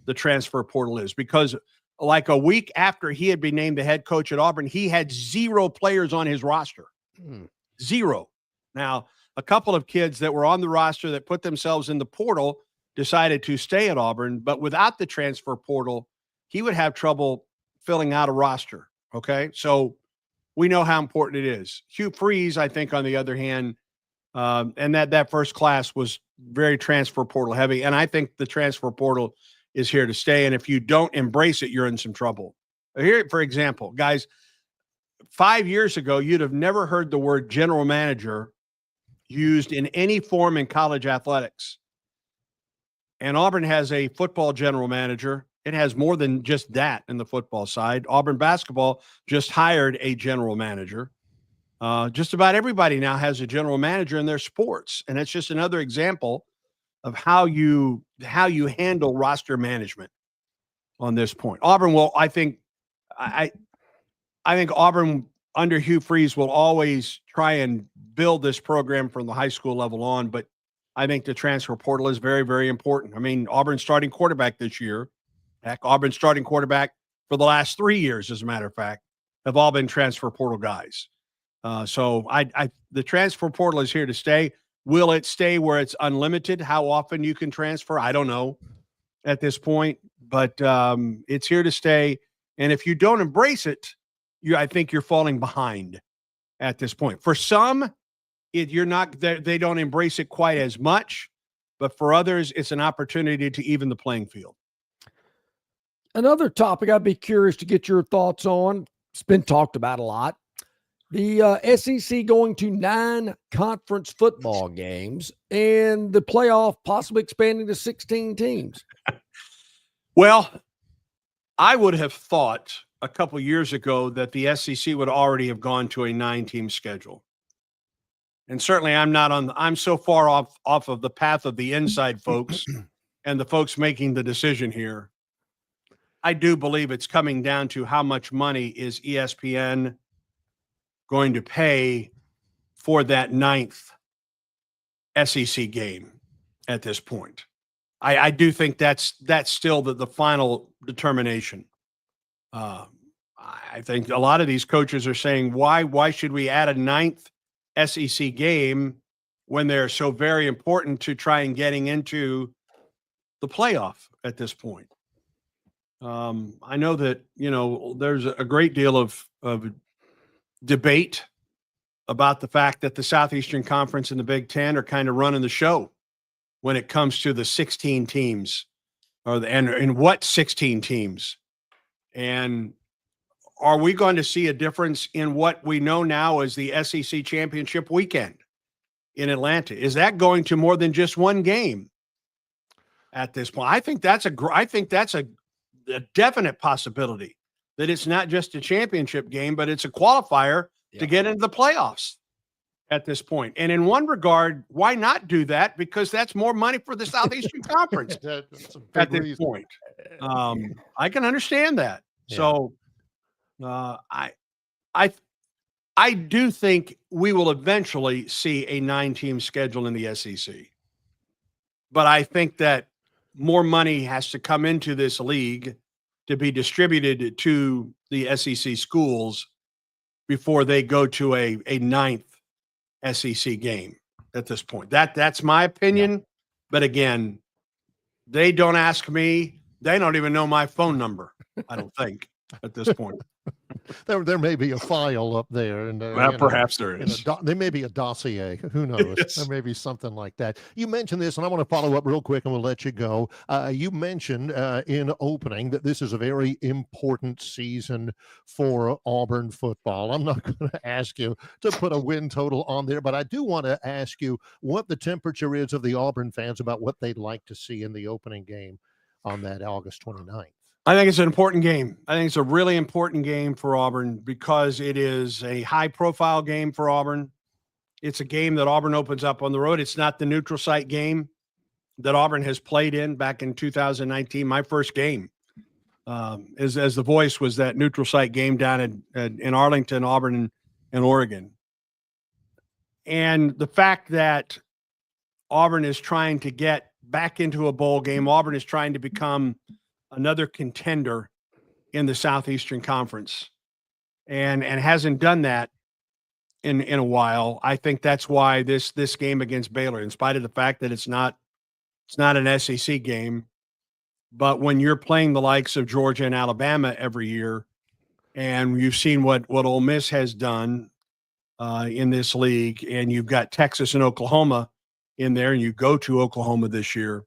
the transfer portal is, because like a week after he had been named the head coach at Auburn, he had 0 players on his roster. 0. Now, a couple of kids that were on the roster that put themselves in the portal decided to stay at Auburn, but without the transfer portal, he would have trouble filling out a roster. Okay. So we know how important it is. Hugh Freeze, I think, on the other hand, and that first class was very transfer portal heavy. And I think the transfer portal is here to stay. And if you don't embrace it, you're in some trouble. Here, for example, guys, 5 years ago, you'd have never heard the word general manager used in any form in college athletics. And Auburn has a football general manager. It has more than just that in the football side. Auburn basketball just hired a general manager. Just about everybody now has a general manager in their sports. And it's just another example of how you handle roster management on this point. Auburn will, I think Auburn under Hugh Freeze will always try and build this program from the high school level on, but I think the transfer portal is very, very important. I mean, Auburn's starting quarterback this year. Heck, Auburn's starting quarterback for the last 3 years, as a matter of fact, have all been transfer portal guys. So the transfer portal is here to stay. Will it stay where it's unlimited? How often you can transfer? I don't know at this point, but it's here to stay. And if you don't embrace it, I think you're falling behind at this point. For some, they don't embrace it quite as much, but for others, it's an opportunity to even the playing field. Another topic I'd be curious to get your thoughts on. It's been talked about a lot. The SEC going to 9 conference football games and the playoff possibly expanding to 16 teams. Well, I would have thought a couple years ago that the SEC would already have gone to a 9-team schedule. And certainly I'm so far off of the path of the inside folks and the folks making the decision here. I do believe it's coming down to how much money is ESPN going to pay for that 9th SEC game at this point. I do think that's still the final determination. I think a lot of these coaches are saying, why should we add a 9th SEC game when they're so very important to try and getting into the playoff at this point? I know that, there's a great deal of debate about the fact that the Southeastern Conference and the Big Ten are kind of running the show when it comes to the 16 teams and what 16 teams. And are we going to see a difference in what we know now as the SEC championship weekend in Atlanta? Is that going to more than just one game at this point? I think that's a definite possibility that it's not just a championship game, but it's a qualifier to get into the playoffs at this point. And in one regard, why not do that? Because that's more money for the Southeastern Conference at this point. I can understand that. Yeah. So I do think we will eventually see a 9-team schedule in the SEC. But I think that more money has to come into this league to be distributed to the SEC schools before they go to a 9th SEC game at this point. That's my opinion. Yeah. But again, they don't ask me. They don't even know my phone number, I don't think, at this point. There may be a file up there, and perhaps there is. There may be a dossier. Who knows? Yes. There may be something like that. You mentioned this, and I want to follow up real quick, and we'll let you go. You mentioned in opening that this is a very important season for Auburn football. I'm not going to ask you to put a win total on there, but I do want to ask you what the temperature is of the Auburn fans about what they'd like to see in the opening game on that August 29th. I think it's an important game. I think it's a really important game for Auburn because it is a high-profile game for Auburn. It's a game that Auburn opens up on the road. It's not the neutral site game that Auburn has played in back in 2019. My first game as the voice was that neutral site game down in Arlington, Auburn, and Oregon. And the fact that Auburn is trying to get back into a bowl game, Auburn is trying to become another contender in the Southeastern Conference and hasn't done that in a while. I think that's why this game against Baylor, in spite of the fact that it's not an SEC game, but when you're playing the likes of Georgia and Alabama every year, and you've seen what Ole Miss has done in this league, and you've got Texas and Oklahoma in there, and you go to Oklahoma this year,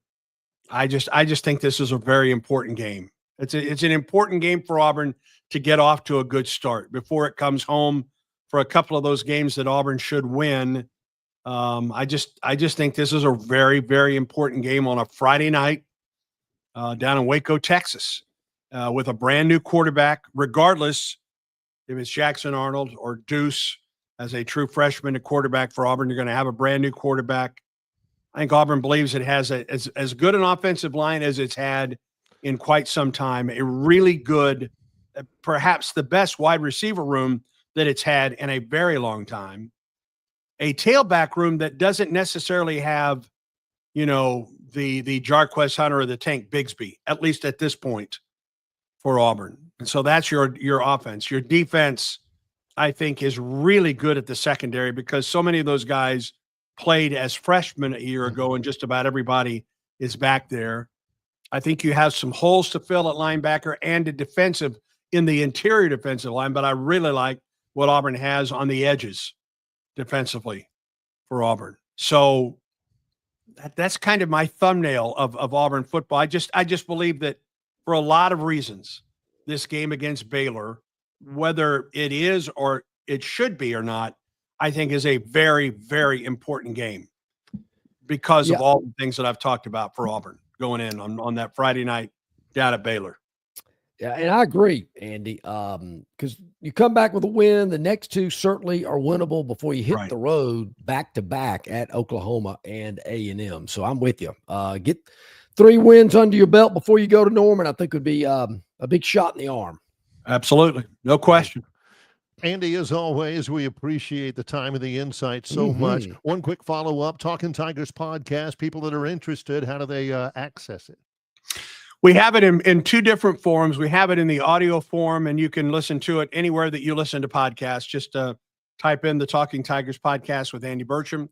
I just think this is a very important game. It's an important game for Auburn to get off to a good start before it comes home for a couple of those games that Auburn should win. I just think this is a very, very important game on a Friday night down in Waco, Texas, with a brand new quarterback, regardless if it's Jackson Arnold or Deuce as a true freshman to quarterback for Auburn. You're going to have a brand new quarterback. I think Auburn believes it has as good an offensive line as it's had in quite some time, a really good, perhaps the best wide receiver room that it's had in a very long time, a tailback room that doesn't necessarily have, the Jarquez Hunter or the Tank Bigsby, at least at this point for Auburn. And so that's your offense. Your defense, I think, is really good at the secondary because so many of those guys played as freshmen a year ago, and just about everybody is back there. I think you have some holes to fill at linebacker and in the interior defensive line, but I really like what Auburn has on the edges defensively for Auburn. So that's kind of my thumbnail of Auburn football. I just believe that for a lot of reasons, this game against Baylor, whether it is or it should be or not, I think is a very, very important game because of all the things that I've talked about for Auburn going in on that Friday night down at Baylor. Yeah, and I agree, Andy, because you come back with a win. The next two certainly are winnable before you hit the road back-to-back at Oklahoma and A&M. So I'm with you. Get 3 wins under your belt before you go to Norman, I think would be a big shot in the arm. Absolutely. No question. Andy, as always, we appreciate the time and the insight so much. One quick follow-up, Talking Tigers podcast, people that are interested, how do they access it? We have it in 2 different forms. We have it in the audio form, and you can listen to it anywhere that you listen to podcasts. Just type in the Talking Tigers podcast with Andy Burcham.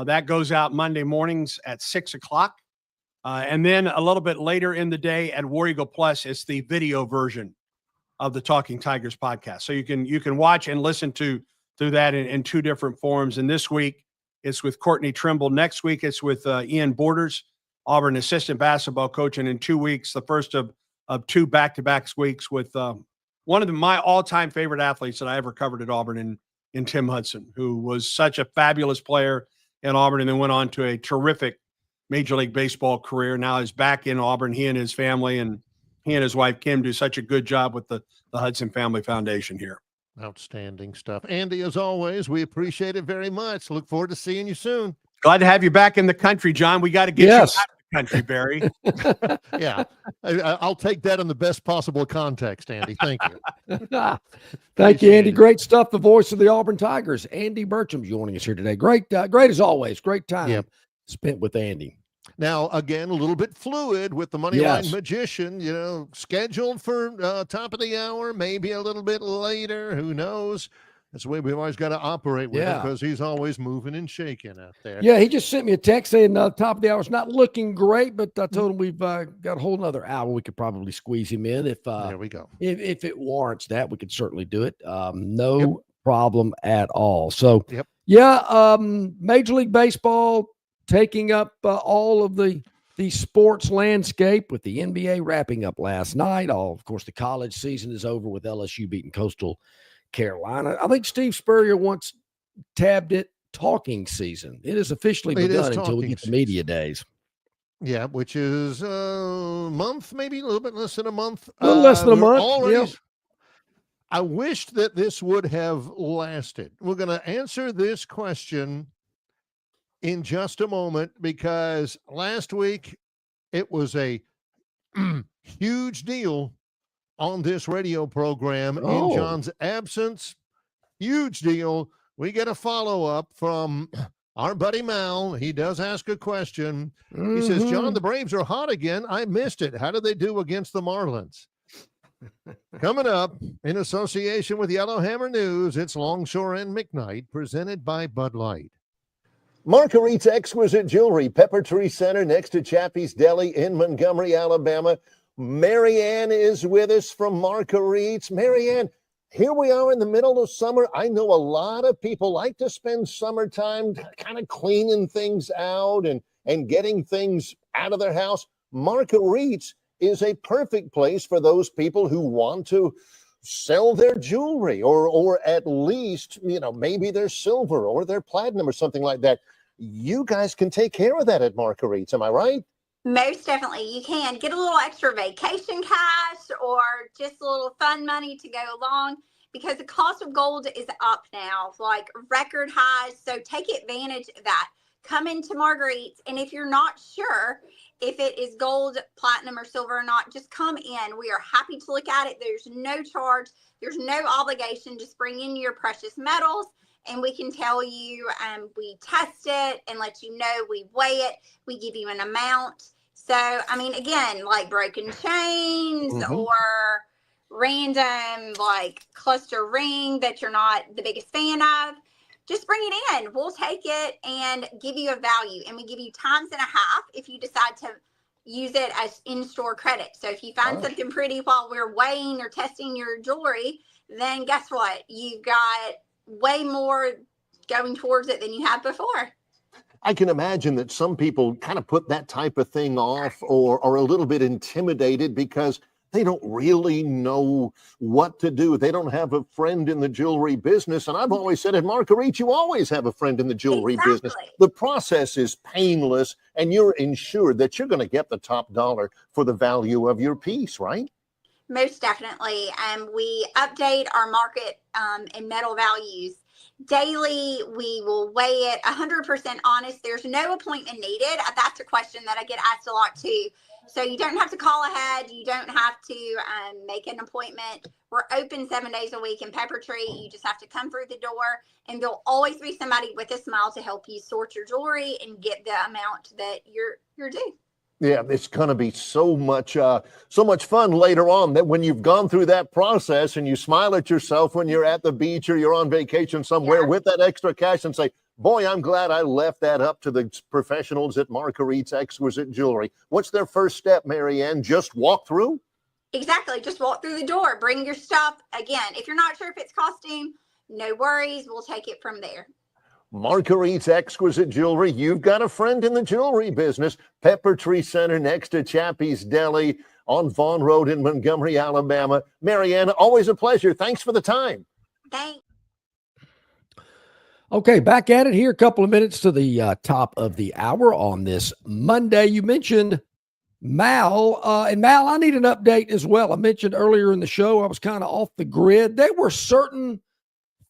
That goes out Monday mornings at 6 o'clock. And then a little bit later in the day at War Eagle Plus, it's the video version of the Talking Tigers podcast. So you can watch and listen through that in 2 different forms. And this week it's with Courtney Trimble. Next week it's with Ian Borders, Auburn assistant basketball coach. And in 2 weeks, the first of 2 back-to-back weeks with one of my all-time favorite athletes that I ever covered at Auburn in Tim Hudson, who was such a fabulous player in Auburn and then went on to a terrific Major League Baseball career. Now he's back in Auburn. He and his family and he and his wife, Kim, do such a good job with the Hudson Family Foundation here. Outstanding stuff. Andy, as always, we appreciate it very much. Look forward to seeing you soon. Glad to have you back in the country, John. We got to get you back in the country, Barry. Yeah, I'll take that in the best possible context, Andy. Thank you. Thank you, Andy. Great stuff. The voice of the Auburn Tigers, Andy Burcham, joining us here today. Great as always. Great time spent with Andy. Now, again, a little bit fluid with the Moneyline Magician, scheduled for top of the hour, maybe a little bit later. Who knows? That's the way we've always got to operate with him because he's always moving and shaking out there. Yeah, he just sent me a text saying top of the hour is not looking great, but I told him we've got a whole nother hour. We could probably squeeze him in if there we go. If it warrants that, we could certainly do it. No problem at all. So Major League Baseball taking up all of the sports landscape with the NBA wrapping up last night. Of course, the college season is over with LSU beating Coastal Carolina. I think Steve Spurrier once tabbed it talking season. It is officially begun until we get to media days. Yeah, which is a month, maybe a little bit less than a month. A little less than a month. I wished that this would have lasted. We're going to answer this question in just a moment because last week it was a huge deal on this radio program in John's absence. Huge deal. We get a follow-up from our buddy Mal. He does ask a question. He says, John, the Braves are hot again. I missed it. How did they do against the Marlins? Coming up in association with Yellowhammer News, it's Longshore and McKnight, presented by Bud Light. Marguerite's Exquisite Jewelry, Pepper Tree Center next to Chappie's Deli in Montgomery, Alabama. Marianne is with us from Marguerite's. Marianne, here we are in the middle of summer. I know a lot of people like to spend summertime kind of cleaning things out and getting things out of their house. Marguerite's is a perfect place for those people who want to sell their jewelry or at least, maybe their silver or their platinum or something like that. You guys can take care of that at Marguerite's. Am I right? Most definitely. You can get a little extra vacation cash or just a little fun money to go along because the cost of gold is up now, like record highs. So take advantage of that. Come into Marguerite's, and if you're not sure if it is gold, platinum, or silver or not, just come in. We are happy to look at it. There's no charge. There's no obligation. Just bring in your precious metals, and we can tell you, we test it and let you know. We weigh it. We give you an amount. So, I mean, again, like broken chains or random, like cluster ring that you're not the biggest fan of, just bring it in. We'll take it and give you a value. And we give you times and a half if you decide to use it as in-store credit. So if you find something pretty while we're weighing or testing your jewelry, then guess what? You've got way more going towards it than you had before. I can imagine that some people kind of put that type of thing off or are a little bit intimidated because they don't really know what to do. They don't have a friend in the jewelry business. And I've always said at Marguerite, you always have a friend in the jewelry business. The process is painless and you're ensured that you're going to get the top dollar for the value of your piece, right? Most definitely. We update our market and metal values daily. We will weigh it 100% honest. There's no appointment needed. That's a question that I get asked a lot too. So you don't have to call ahead. You don't have to make an appointment. We're open 7 days a week in Pepper Tree. You just have to come through the door, and there'll always be somebody with a smile to help you sort your jewelry and get the amount that you're due. Yeah, it's going to be so much fun later on that when you've gone through that process and you smile at yourself when you're at the beach or you're on vacation somewhere with that extra cash and say, boy, I'm glad I left that up to the professionals at Marguerite's Exquisite Jewelry. What's their first step, Marianne? Just walk through? Exactly. Just walk through the door. Bring your stuff. Again, if you're not sure if it's costume, no worries. We'll take it from there. Marguerite's Exquisite Jewelry. You've got a friend in the jewelry business. Pepper Tree Center next to Chappie's Deli. on Vaughn Road in Montgomery, Alabama. Marianne, always a pleasure. Thanks for the time. Thanks. Okay, back at it here. A couple of minutes to the top of the hour on this Monday. You mentioned Mal, and Mal, I need an update as well. I mentioned earlier in the show I was kind of off the grid. There were certain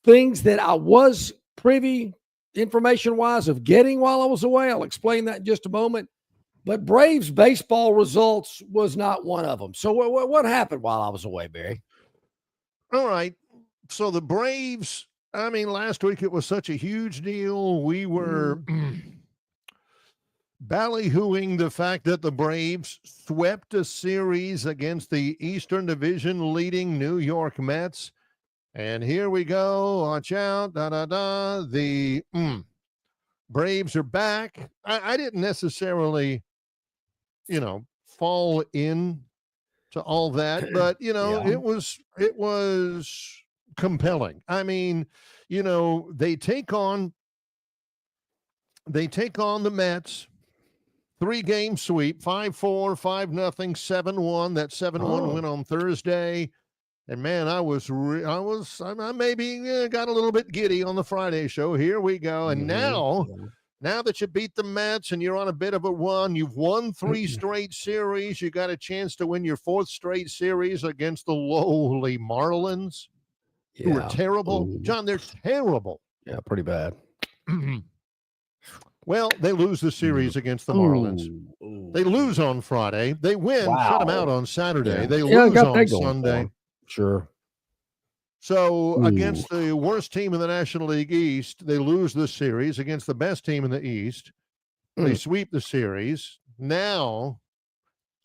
things that I was privy information-wise of getting while I was away. I'll explain that in just a moment. But Braves baseball results was not one of them. So what happened while I was away, Barry? All right. So the Braves, I mean, last week it was such a huge deal. We were ballyhooing the fact that the Braves swept a series against the Eastern Division leading New York Mets. And here we go. Watch out. The Braves are back. I didn't necessarily, fall in to all that, but it was compelling. I mean, they take on the Mets. 3-game sweep, 5-4, 5-0, 7-1. That 7-1 win on Thursday. And man, I maybe got a little bit giddy on the Friday show. Here we go. And now that you beat the Mets and you're on a bit of a run, you've won 3 straight series. You got a chance to win your 4th straight series against the lowly Marlins, who are terrible. John, they're terrible. Yeah, pretty bad. Well, they lose the series against the Marlins. They lose on Friday. They win, shut them out on Saturday. Yeah. They lose on Sunday. Sure. So against the worst team in the National League East, they lose the series. Against the best team in the East, they sweep the series. Now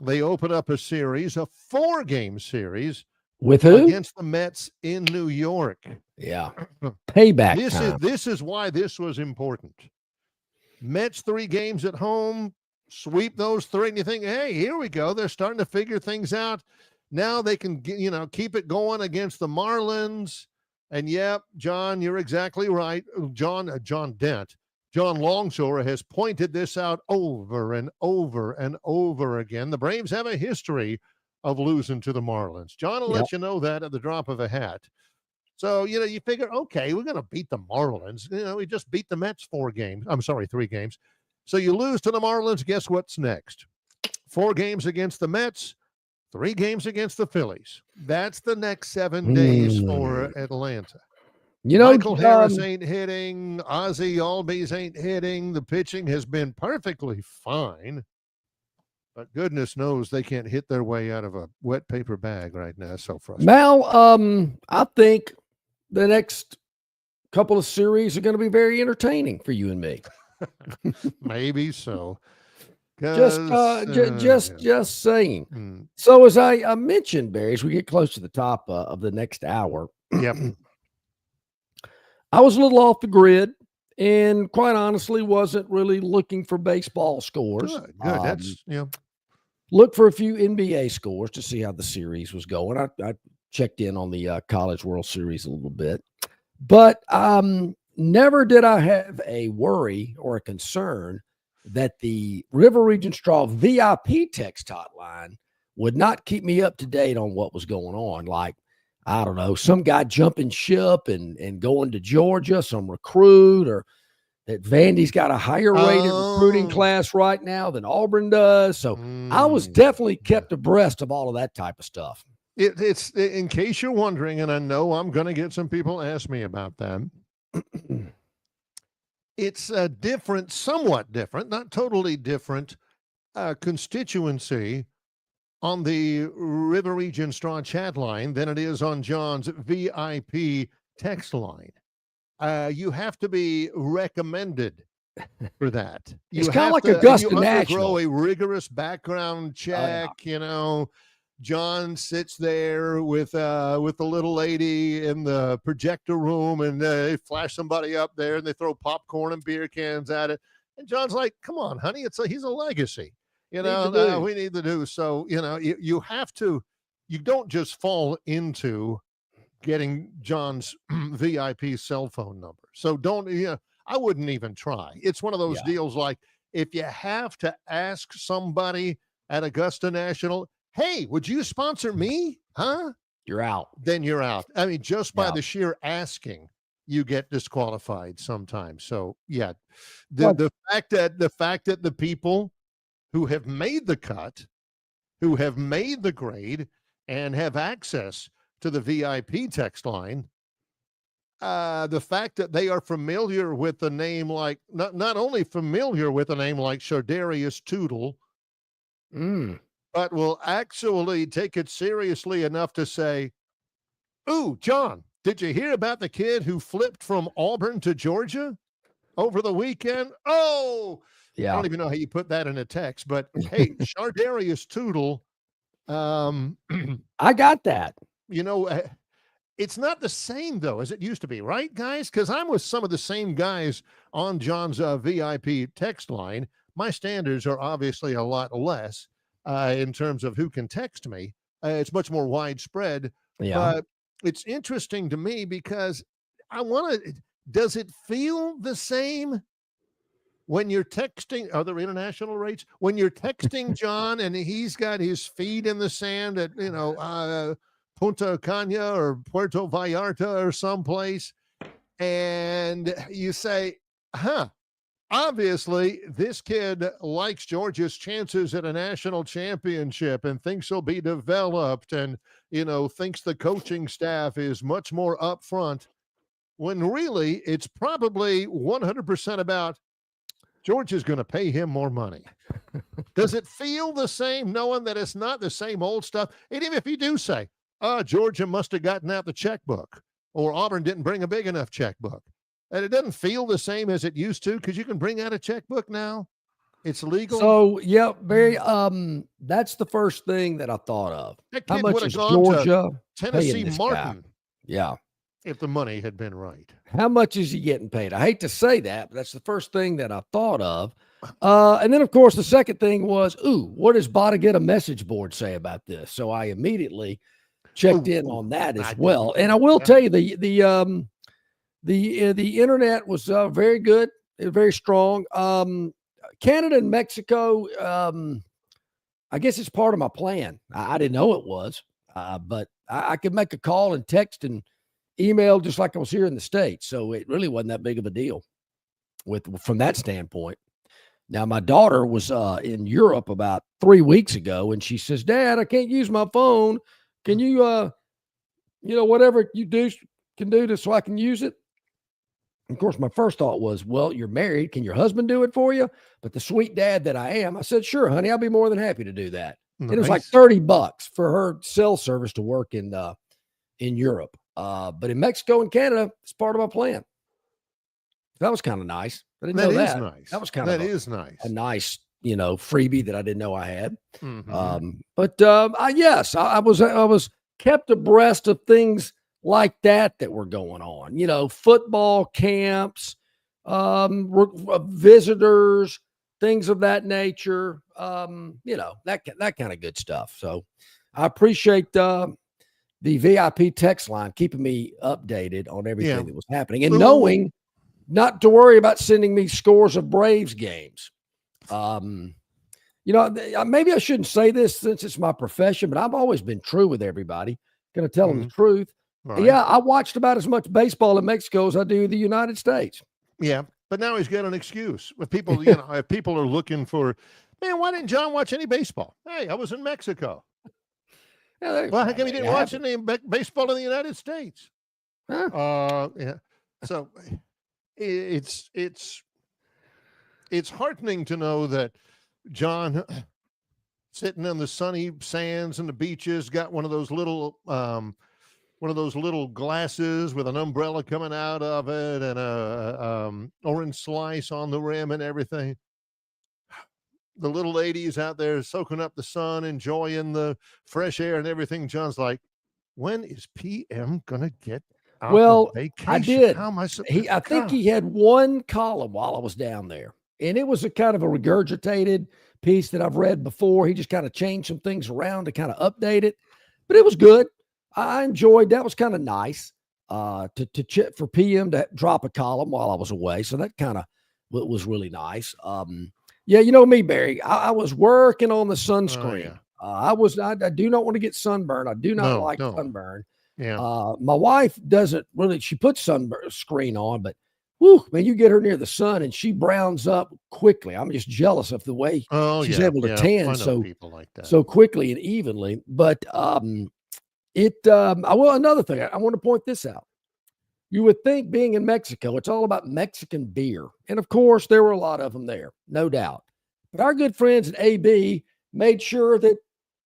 they open up a series, a 4-game series. With who? Against the Mets in New York. Yeah. Payback This is why this was important. Mets 3 games at home, sweep those 3, and you think, hey, here we go. They're starting to figure things out. Now they can, keep it going against the Marlins. And yep, John, you're exactly right. John Dent, John Longshore has pointed this out over and over and over again. The Braves have a history of losing to the Marlins. John will let you know that at the drop of a hat. So, you figure, okay, we're going to beat the Marlins. We just beat the Mets 3 games. So you lose to the Marlins. Guess what's next? 4 games against the Mets, 3 games against the Phillies. That's the next 7 days for Atlanta. Michael Harris ain't hitting. Ozzie Albies ain't hitting. The pitching has been perfectly fine. But goodness knows they can't hit their way out of a wet paper bag right now. So frustrating. Mal, I think the next couple of series are going to be very entertaining for you and me. Maybe so. Just saying. So as I mentioned, Barry, as we get close to the top of the next hour, I was a little off the grid and quite honestly wasn't really looking for baseball scores. Good. Look for a few NBA scores to see how the series was going. I checked in on the College World Series a little bit, but never did I have a worry or a concern that the River Region Straw VIP text hotline would not keep me up to date on what was going on. Like, I don't know, some guy jumping ship and going to Georgia, some recruit, or that Vandy's got a higher rated recruiting class right now than Auburn does. So I was definitely kept abreast of all of that type of stuff. It's in case you're wondering, and I know I'm going to get some people ask me about that. It's a different, somewhat different, not totally different constituency on the River Region Straw chat line than it is on John's VIP text line. You have to be recommended for that. It's kind of like Augusta National. Grow a rigorous background check. John sits there with the little lady in the projector room, and they flash somebody up there, and they throw popcorn and beer cans at it. And John's like, "Come on, honey, he's a legacy. We need to do so. You have to. You don't just fall into getting John's VIP cell phone number. So don't. I wouldn't even try. It's one of those deals like if you have to ask somebody at Augusta National, hey, would you sponsor me? Huh? You're out. Then you're out. I mean, just by the sheer asking, you get disqualified sometimes. So yeah, the fact that the people who have made the cut, who have made the grade, and have access to the VIP text line, the fact that they are familiar with a name like not only familiar with a name like Shardarius Tootle, but will actually take it seriously enough to say, "Ooh, John, did you hear about the kid who flipped from Auburn to Georgia over the weekend?" Oh, yeah. I don't even know how you put that in a text, but hey, Shardarius Tootle. I got that. You know, it's not the same though as it used to be, right, guys? Because I'm with some of the same guys on John's VIP text line. My standards are obviously a lot less in terms of who can text me. It's much more widespread. Yeah. But it's interesting to me because I want to. Does it feel the same when you're texting? Are there international rates? When you're texting John and he's got his feet in the sand at Punta Cana or Puerto Vallarta or someplace, and you say, obviously this kid likes Georgia's chances at a national championship and thinks he'll be developed and, thinks the coaching staff is much more upfront, when really it's probably 100% about Georgia's going to pay him more money. Does it feel the same knowing that it's not the same old stuff? And even if you do say, Georgia must have gotten out the checkbook, or Auburn didn't bring a big enough checkbook, and it doesn't feel the same as it used to because you can bring out a checkbook now. It's legal. So, yeah, Barry, that's the first thing that I thought of. That How kid much would have is gone Georgia to Tennessee paying this Martin. guy? Yeah. If the money had been right. How much is he getting paid? I hate to say that, but that's the first thing that I thought of. And then, of course, the second thing was, what does Bada Get a Message Board say about this? So I immediately checked in on that as well. And I will tell you, the internet was very good, very strong. Canada and Mexico, I guess it's part of my plan. I didn't know it was, but I could make a call and text and email just like I was here in the States. So it really wasn't that big of a deal from that standpoint. Now, my daughter was in Europe about 3 weeks ago, and she says, "Dad, I can't use my phone. Can you, whatever you can do so I can use it?" Of course, my first thought was, well, you're married. Can your husband do it for you? But the sweet dad that I am, I said, "Sure, honey, I'll be more than happy to do that." Nice. It was like $30 for her cell service to work in Europe. But in Mexico and Canada, it's part of my plan. That was kind of nice. I didn't know that. Nice. That was kind of nice. A nice, freebie that I didn't know I had. Mm-hmm. Yes, I was kept abreast of things like that were going on. Football camps, visitors, things of that nature. That kind of good stuff. So I appreciate the VIP text line keeping me updated on everything that was happening and knowing not to worry about sending me scores of Braves games. Maybe I shouldn't say this since it's my profession, but I've always been true with everybody. Going to tell them the truth. Right. Yeah, I watched about as much baseball in Mexico as I do the United States. Yeah, but now he's got an excuse. If people, if people are looking for, man, why didn't John watch any baseball? Hey, I was in Mexico. Yeah, well, how come you didn't watch any baseball in the United States? Huh? Yeah. So it's heartening to know that John, sitting on the sunny sands and the beaches, got one of those little glasses with an umbrella coming out of it and a orange slice on the rim and everything. The little ladies out there soaking up the sun, enjoying the fresh air and everything. John's like, when is PM gonna get out on vacation? I did. How am I I think he had one column while I was down there, and it was a kind of a regurgitated piece that I've read before. He just kind of changed some things around to kind of update it, but it was good. I enjoyed that. Was kind of nice for PM to drop a column while I was away. So that kind of was really nice. Yeah, you know me, Barry. I was working on the sunscreen. I do not want to get sunburn. I do not like sunburn. Yeah. My wife doesn't really, she puts sunscreen on, but whew, man, you get her near the sun and she browns up quickly. I'm just jealous of the way she's able to tan so quickly and evenly. But another thing, I want to point this out. You would think being in Mexico, it's all about Mexican beer. And of course, there were a lot of them there, no doubt. But our good friends at AB made sure that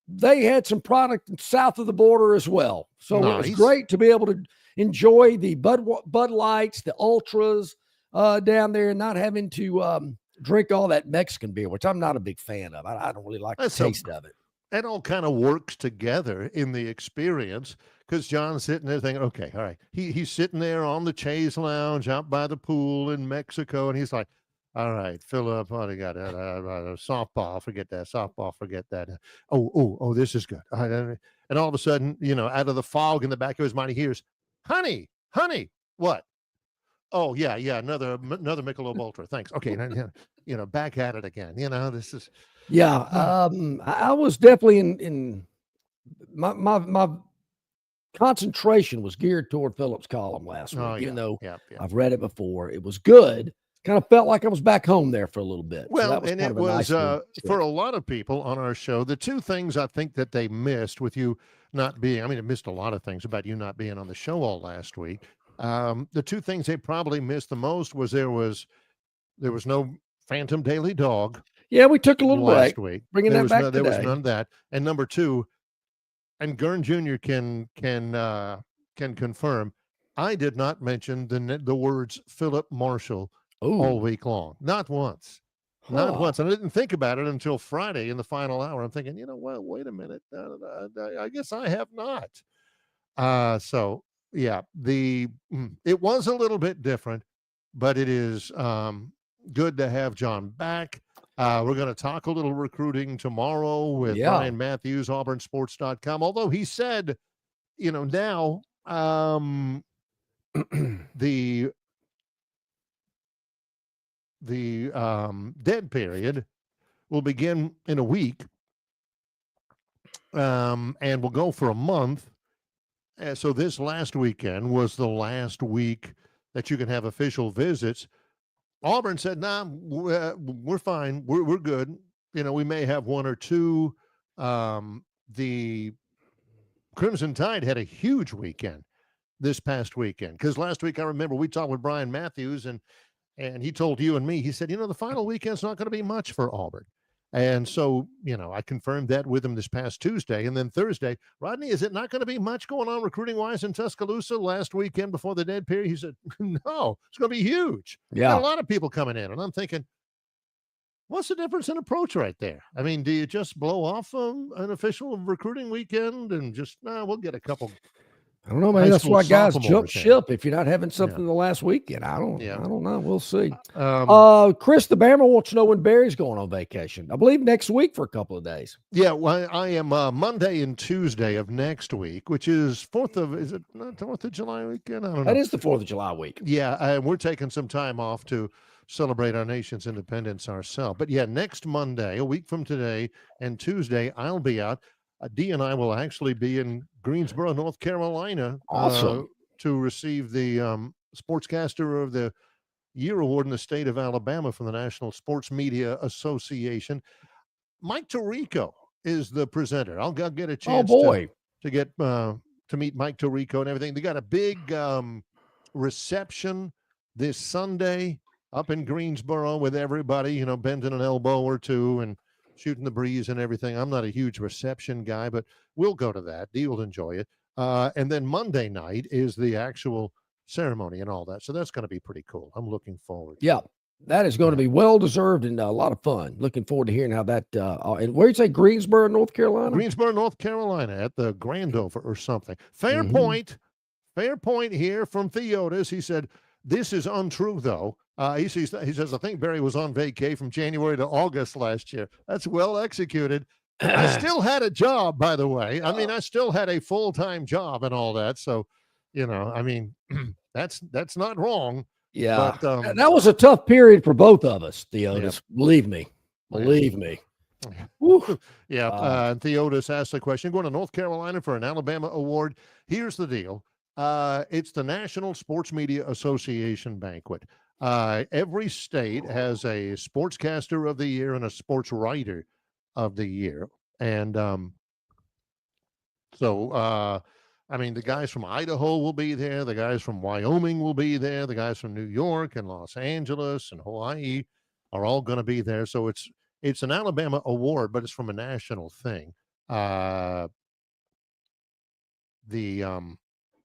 they had some product south of the border as well. So it was great to be able to enjoy the Bud Lights, the Ultras down there, and not having to drink all that Mexican beer, which I'm not a big fan of. I don't really like the taste of it. It all kind of works together in the experience because John's sitting there thinking, okay, all right. He's sitting there on the Chase Lounge out by the pool in Mexico, and he's like, all right, Philip, what do you got? Softball, forget that. Softball, forget that. Oh, this is good. And all of a sudden, out of the fog in the back of his mind, he hears, honey, what? Oh, yeah, another Michelob Ultra. Thanks. Okay, back at it again. This is. Yeah, I was definitely in my concentration was geared toward Philip's column last week. Even though I've read it before, it was good. Kind of felt like I was back home there for a little bit. Well, so and it was for a lot of people on our show, the two things I think that they missed with you not being, it missed a lot of things about you not being on the show all last week. The two things they probably missed the most was there was no Phantom Daily Dog. Yeah, we took a little last break. Week. Bringing that back today. There was none of that. And number two, and Gurn Jr. can confirm, I did not mention the words Philip Marshall all week long. Not once. Not once. And I didn't think about it until Friday in the final hour. I'm thinking, wait a minute. I guess I have not. So, yeah, it was a little bit different, but it is good to have John back. We're going to talk a little recruiting tomorrow with Brian Matthews, auburnsports.com. Although he said, now the dead period will begin in a week and will go for a month. So this last weekend was the last week that you can have official visits. Auburn said, nah, we're fine. We're good. We may have one or two. The Crimson Tide had a huge weekend this past weekend. Because last week, I remember we talked with Brian Matthews, and he told you and me, he said, the final weekend's not going to be much for Auburn. And so, I confirmed that with him this past Tuesday. And then Thursday, Rodney, is it not going to be much going on recruiting-wise in Tuscaloosa last weekend before the dead period? He said, no, it's going to be huge. Yeah. Got a lot of people coming in. And I'm thinking, what's the difference in approach right there? Do you just blow off an official recruiting weekend and just, we'll get a couple? I don't know, man. That's why guys jump ship if you're not having something the last weekend. I don't know. We'll see. Chris the Bammer wants to know when Barry's going on vacation. I believe next week for a couple of days. Yeah, well, I am Monday and Tuesday of next week, which is is it not 4th of July weekend? I don't know. That is the 4th of July week. Yeah, we're taking some time off to celebrate our nation's independence ourselves. But yeah, next Monday, a week from today, and Tuesday, I'll be out. Dee and I will actually be in Greensboro, North Carolina, to receive the Sportscaster of the Year Award in the state of Alabama from the National Sports Media Association. Mike Tirico is the presenter. I'll get a chance to get to meet Mike Tirico and everything. They got a big reception this Sunday up in Greensboro with everybody, bending an elbow or two and shooting the breeze and everything. I'm not a huge reception guy, but we'll go to that. Dee will enjoy it. And then Monday night is the actual ceremony and all that. So that's going to be pretty cool. I'm looking forward. Yeah, that is going to be well-deserved and a lot of fun. Looking forward to hearing how that, and where you say Greensboro, North Carolina? Greensboro, North Carolina at the Grandover or something. Fair point here from Theotis. He said, this is untrue though. He says, I think Barry was on vacay from January to August last year. That's well executed. I still had a job, by the way. I still had a full-time job and all that. So, that's not wrong. Yeah. But, that was a tough period for both of us, Theotis. Yeah. Believe me. Yeah. Theotis asked the question, going to North Carolina for an Alabama award. Here's the deal. It's the National Sports Media Association banquet. Every state has a sportscaster of the year and a sports writer of the year. And I mean, the guys from Idaho will be there. The guys from Wyoming will be there. The guys from New York and Los Angeles and Hawaii are all going to be there. So it's an Alabama award, but it's from a national thing.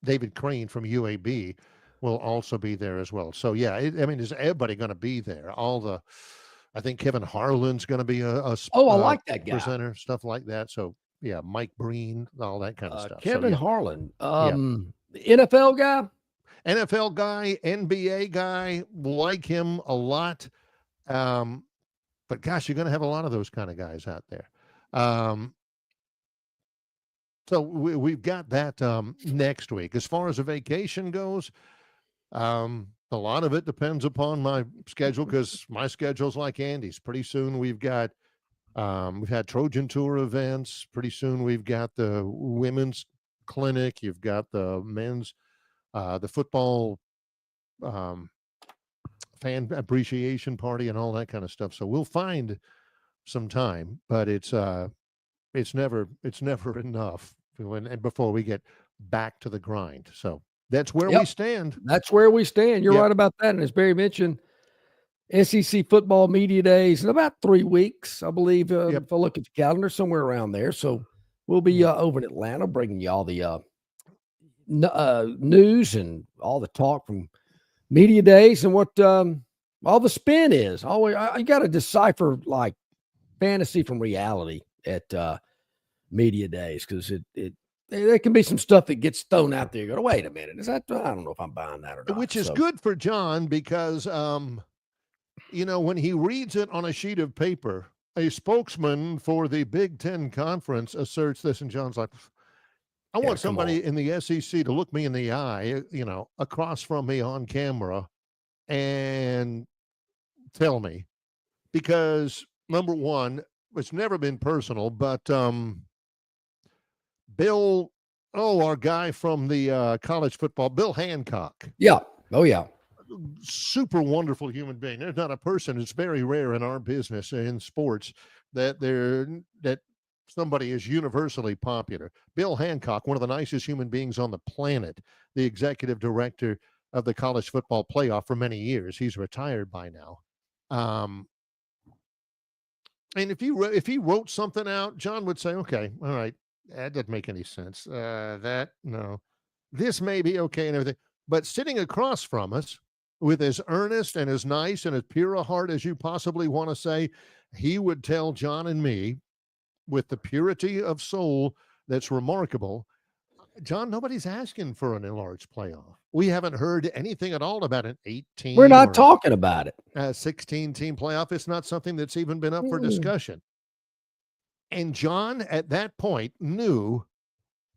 David Crane from UAB will also be there as well. So yeah, is everybody going to be there? I think Kevin Harlan's going to be I like that guy. Presenter, stuff like that. So yeah, Mike Breen, all that kind of stuff. Kevin Harlan, NFL guy, NBA guy, like him a lot. But gosh, you're going to have a lot of those kind of guys out there. So we've got that next week. As far as a vacation goes, a lot of it depends upon my schedule, because my schedule's like Andy's. Pretty soon we've had Trojan Tour events. Pretty soon we've got the women's clinic. You've got the men's, the football fan appreciation party and all that kind of stuff. So we'll find some time, but it's never enough before we get back to the grind. So that's where we stand. That's where we stand. You're right about that. And as Barry mentioned, SEC football media days in about 3 weeks, I believe, if I look at the calendar, somewhere around there. So we'll be over in Atlanta bringing you all the news and all the talk from media days and what all the spin is. Always, you got to decipher like fantasy from reality at media days, because there can be some stuff that gets thrown out there. You go, wait a minute, is that? I don't know if I'm buying that or not. Which is good for John, because when he reads it on a sheet of paper, a spokesman for the Big Ten Conference asserts this, and John's like, I want somebody in the SEC to look me in the eye, across from me on camera, and tell me, because number one, it's never been personal, but Bill, our guy from the college football, Bill Hancock. Yeah. Oh, yeah. Super wonderful human being. There's not a person, it's very rare in our business, in sports, that somebody is universally popular. Bill Hancock, one of the nicest human beings on the planet, the executive director of the college football playoff for many years. He's retired by now. And if he wrote something out, John would say, okay, all right, that doesn't make any sense. No, this may be okay and everything. But sitting across from us, with as earnest and as nice and as pure a heart as you possibly want to say, he would tell John and me, with the purity of soul that's remarkable, John, nobody's asking for an enlarged playoff. We haven't heard anything at all about an 18. We're not talking about it. 16-team playoff. It's not something that's even been up for discussion. And John, at that point, knew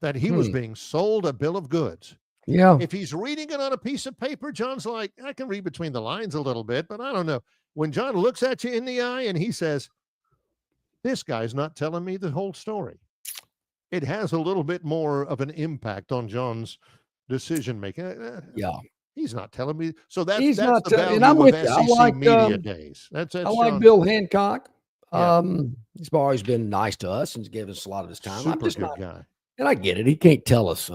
that he was being sold a bill of goods. Yeah. If he's reading it on a piece of paper, John's like, I can read between the lines a little bit, but I don't know. When John looks at you in the eye and he says, this guy's not telling me the whole story, it has a little bit more of an impact on John's decision making. Yeah. He's not telling me. So that's not the value and I'm with of you. SEC media days. That's I like Bill Hancock. He's always been nice to us and given us a lot of his time. Super good guy. And I get it. He can't tell us,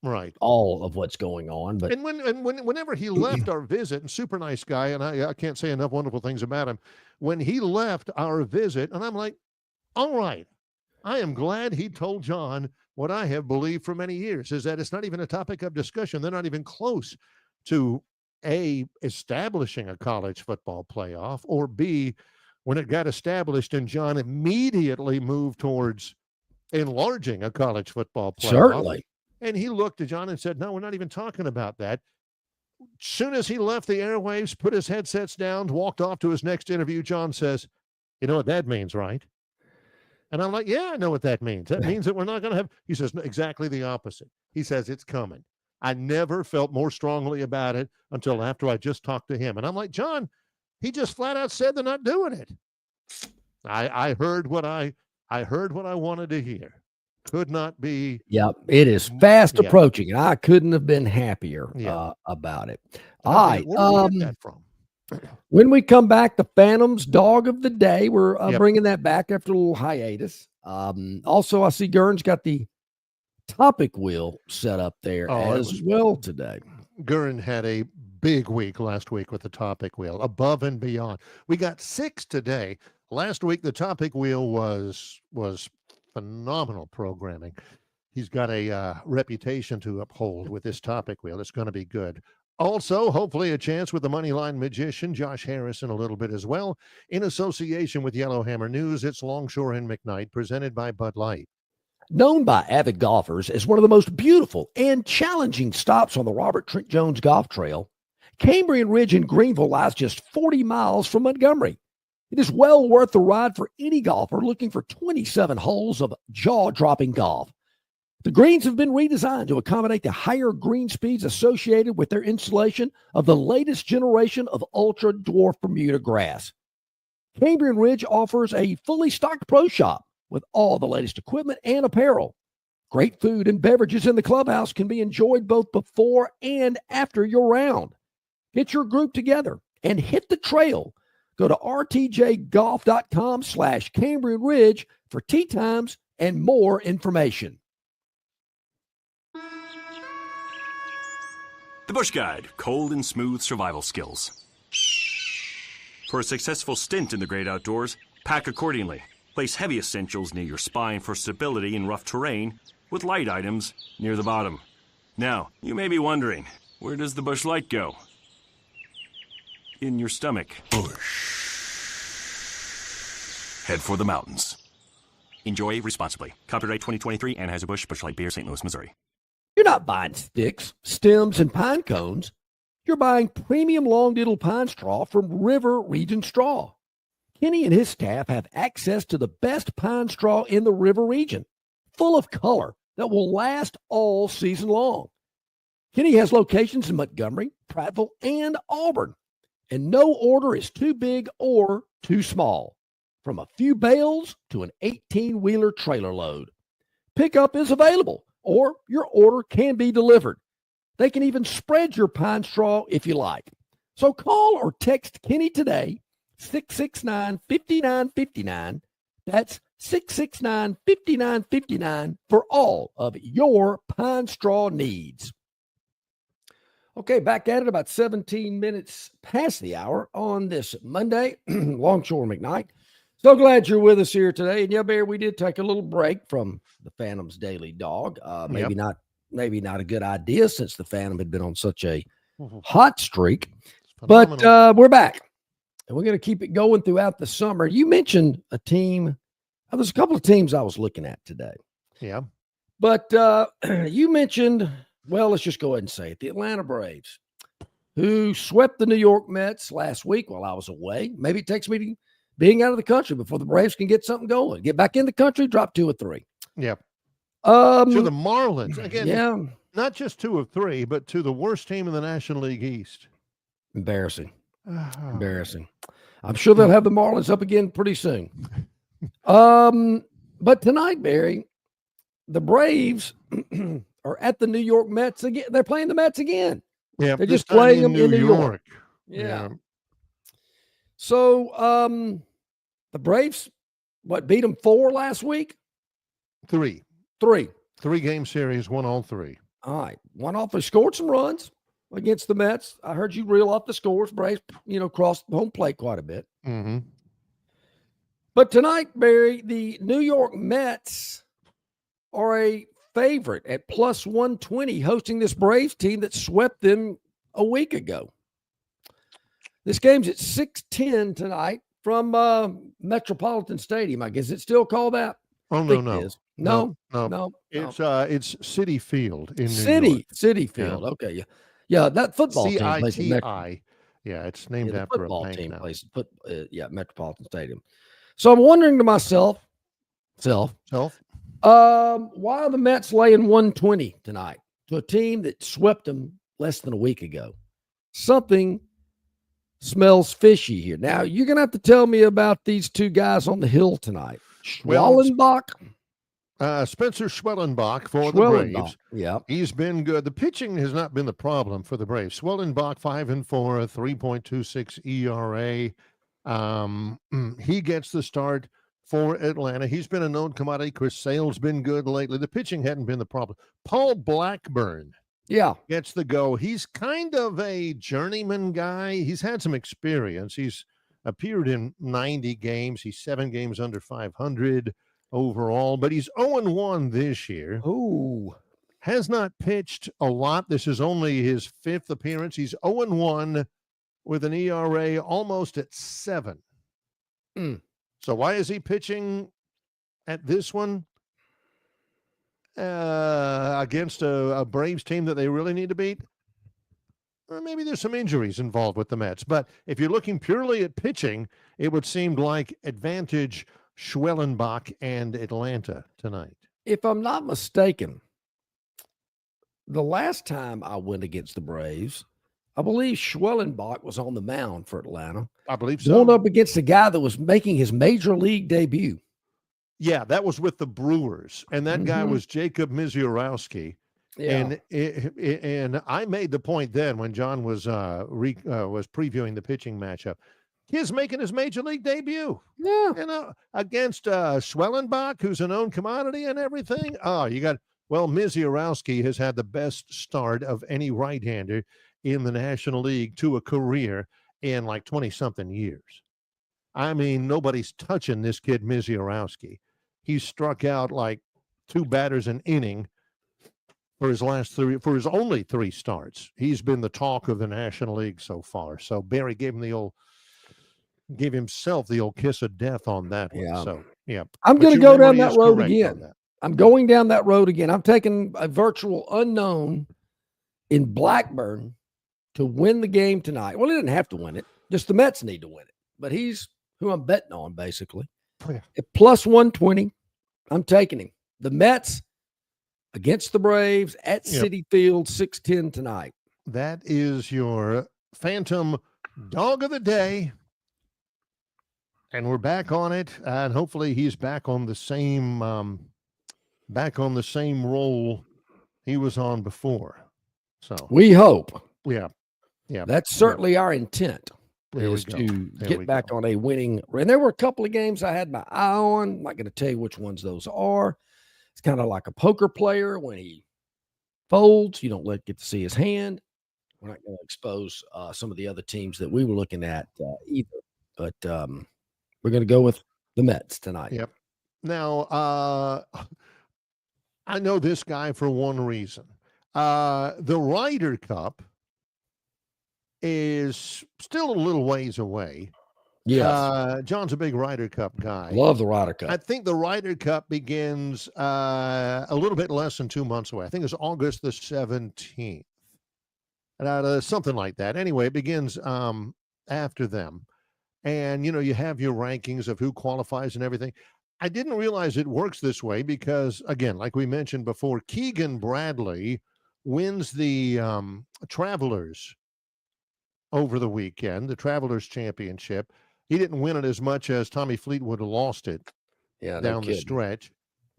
right, all of what's going on. But whenever he left our visit, and super nice guy, and I can't say enough wonderful things about him. When he left our visit, and I'm like, all right, I am glad he told John what I have believed for many years, is that it's not even a topic of discussion. They're not even close to A, establishing a college football playoff, or B, when it got established and John immediately moved towards enlarging a college football playoff. Certainly. And he looked at John and said, no, we're not even talking about that. Soon as he left the airwaves, put his headsets down, walked off to his next interview, John says, you know what that means, right? And I'm like, yeah, I know what that means. That means that we're not going to have, he says, no, exactly the opposite. He says, it's coming. I never felt more strongly about it until after I just talked to him. And I'm like, John, he just flat out said they're not doing it. I heard what I heard what I wanted to hear. Could not be. Yep, it is fast approaching, and I couldn't have been happier about it. All right. Where did we get that from? When we come back, the Phantoms Dog of the Day. We're bringing that back after a little hiatus. Also, I see Gurn's got the topic wheel set up there as well today. Gurn had a big week last week with the topic wheel, above and beyond. We got 6 today. Last week, the topic wheel was phenomenal programming. He's got a reputation to uphold with this topic wheel. It's going to be good. Also, hopefully a chance with the Moneyline magician, Josh Harrison, a little bit as well. In association with Yellowhammer News, it's Longshore and McKnight, presented by Bud Light. Known by avid golfers as one of the most beautiful and challenging stops on the Robert Trent Jones Golf Trail, Cambrian Ridge in Greenville lies just 40 miles from Montgomery. It is well worth the ride for any golfer looking for 27 holes of jaw-dropping golf. The greens have been redesigned to accommodate the higher green speeds associated with their installation of the latest generation of ultra-dwarf Bermuda grass. Cambrian Ridge offers a fully stocked pro shop with all the latest equipment and apparel. Great food and beverages in the clubhouse can be enjoyed both before and after your round. Get your group together and hit the trail. Go to rtjgolf.com/Cambrian Ridge for tee times and more information. The Bush Guide, cold and smooth survival skills. For a successful stint in the great outdoors, pack accordingly. Place heavy essentials near your spine for stability in rough terrain, with light items near the bottom. Now, you may be wondering, where does the Bush Light go? In your stomach. Bush. Head for the mountains. Enjoy responsibly. Copyright 2023, Anheuser-Busch, Bush Light Beer, St. Louis, Missouri. You're not buying sticks, stems, and pine cones. You're buying premium long-diddle pine straw from River Region Straw. Kenny and his staff have access to the best pine straw in the River Region, full of color that will last all season long. Kenny has locations in Montgomery, Prattville, and Auburn, and no order is too big or too small, from a few bales to an 18-wheeler trailer load. Pickup is available, or your order can be delivered. They can even spread your pine straw if you like. So call or text Kenny today, 669-5959. That's 669-5959 for all of your pine straw needs. Okay, back at it about 17 minutes past the hour on this Monday. Longshore McKnight. So glad you're with us here today. And yeah, Bear, we did take a little break from the Phantom's Daily Dog. Maybe not a good idea since the Phantom had been on such a hot streak. But we're back. And we're going to keep it going throughout the summer. You mentioned a team. There's a couple of teams I was looking at today. Yeah. But you mentioned, well, let's just go ahead and say it, the Atlanta Braves, who swept the New York Mets last week while I was away. Maybe it takes me to being out of the country before the Braves can get something going. Get back in the country, drop 2 or 3. Yeah. To the Marlins. Again, yeah. Not just 2 of 3, but to the worst team in the National League East. Embarrassing. Embarrassing. I'm sure they'll have the Marlins up again pretty soon. But tonight, Barry, the Braves are at the New York Mets again. They're playing the Mets again. Yeah, they're just playing them in New York. Yeah. So the Braves, beat them 4 last week? 3. 3-game series, won all 3. All right. One off. They scored some runs against the Mets. I heard you reel off the scores. Braves, crossed the home plate quite a bit. Mm-hmm. But tonight, Barry, the New York Mets are a favorite at plus 120 hosting this Braves team that swept them a week ago. This game's at 6:10 tonight from Metropolitan Stadium. I guess it's still called that. Oh, no. No. It's Citi Field in New York. Citi Field. Yeah. Okay. Yeah, that football team plays at CITI. Yeah, it's named after football a bank team now. plays Metropolitan Stadium. So I'm wondering to myself, why are the Mets laying 120 tonight to a team that swept them less than a week ago? Something smells fishy here. Now, you're going to have to tell me about these two guys on the hill tonight. Schwellenbach. Spencer Schwellenbach for the Braves. Yeah. He's been good. The pitching has not been the problem for the Braves. Schwellenbach, 5-4, 3.26 ERA. He gets the start for Atlanta. He's been a known commodity. Chris Sale's been good lately. The pitching hadn't been the problem. Paul Blackburn gets the go. He's kind of a journeyman guy. He's had some experience. He's appeared in 90 games. He's 7 games under 500 overall, but he's 0-1 this year. Ooh. Has not pitched a lot. This is only his 5th appearance. He's 0-1 with an ERA almost at 7. So why is he pitching at this one against a Braves team that they really need to beat? Well, maybe there's some injuries involved with the Mets. But if you're looking purely at pitching, it would seem like advantage Schwellenbach and Atlanta tonight. If I'm not mistaken, the last time I went against the Braves, I believe Schwellenbach was on the mound for Atlanta. I believe so. Going up against a guy that was making his major league debut. Yeah, that was with the Brewers, and that guy was Jacob Misiorowski. Yeah. And I made the point then when John was previewing the pitching matchup. He's making his major league debut. Yeah. Against Schwellenbach, who's a known commodity and everything. Misiorowski has had the best start of any right-hander in the National League to a career in like 20-something years. I mean, nobody's touching this kid, Misiorowski. He's struck out like 2 batters an inning for his only 3 starts. He's been the talk of the National League so far. So Barry gave himself the old kiss of death on that one. Yeah. So, yeah. I'm going to go down that road correct again. I'm going down that road again. I'm taking a virtual unknown in Blackburn to win the game tonight. Well, he didn't have to win it. Just the Mets need to win it. But he's who I'm betting on, basically. At plus 120, I'm taking him. The Mets against the Braves at Citi Field, 6:10 tonight. That is your Phantom Dog of the Day. And we're back on it. And hopefully he's back on the same role he was on before. So we hope. Yeah. That's certainly our intent. Is to get back on a winning. And there were a couple of games I had my eye on. I'm not going to tell you which ones those are. It's kind of like a poker player. When he folds, you don't get to see his hand. We're not going to expose some of the other teams that we were looking at either. But we're going to go with the Mets tonight. Yep. Now, I know this guy for one reason. The Ryder Cup is still a little ways away. Yes. John's a big Ryder Cup guy. Love the Ryder Cup. I think the Ryder Cup begins a little bit less than 2 months away. I think it's August the 17th. Something like that. Anyway, it begins after them. And, you have your rankings of who qualifies and everything. I didn't realize it works this way because, again, like we mentioned before, Keegan Bradley wins the Travelers over the weekend, the Travelers Championship. He didn't win it as much as Tommy Fleetwood lost it down the stretch.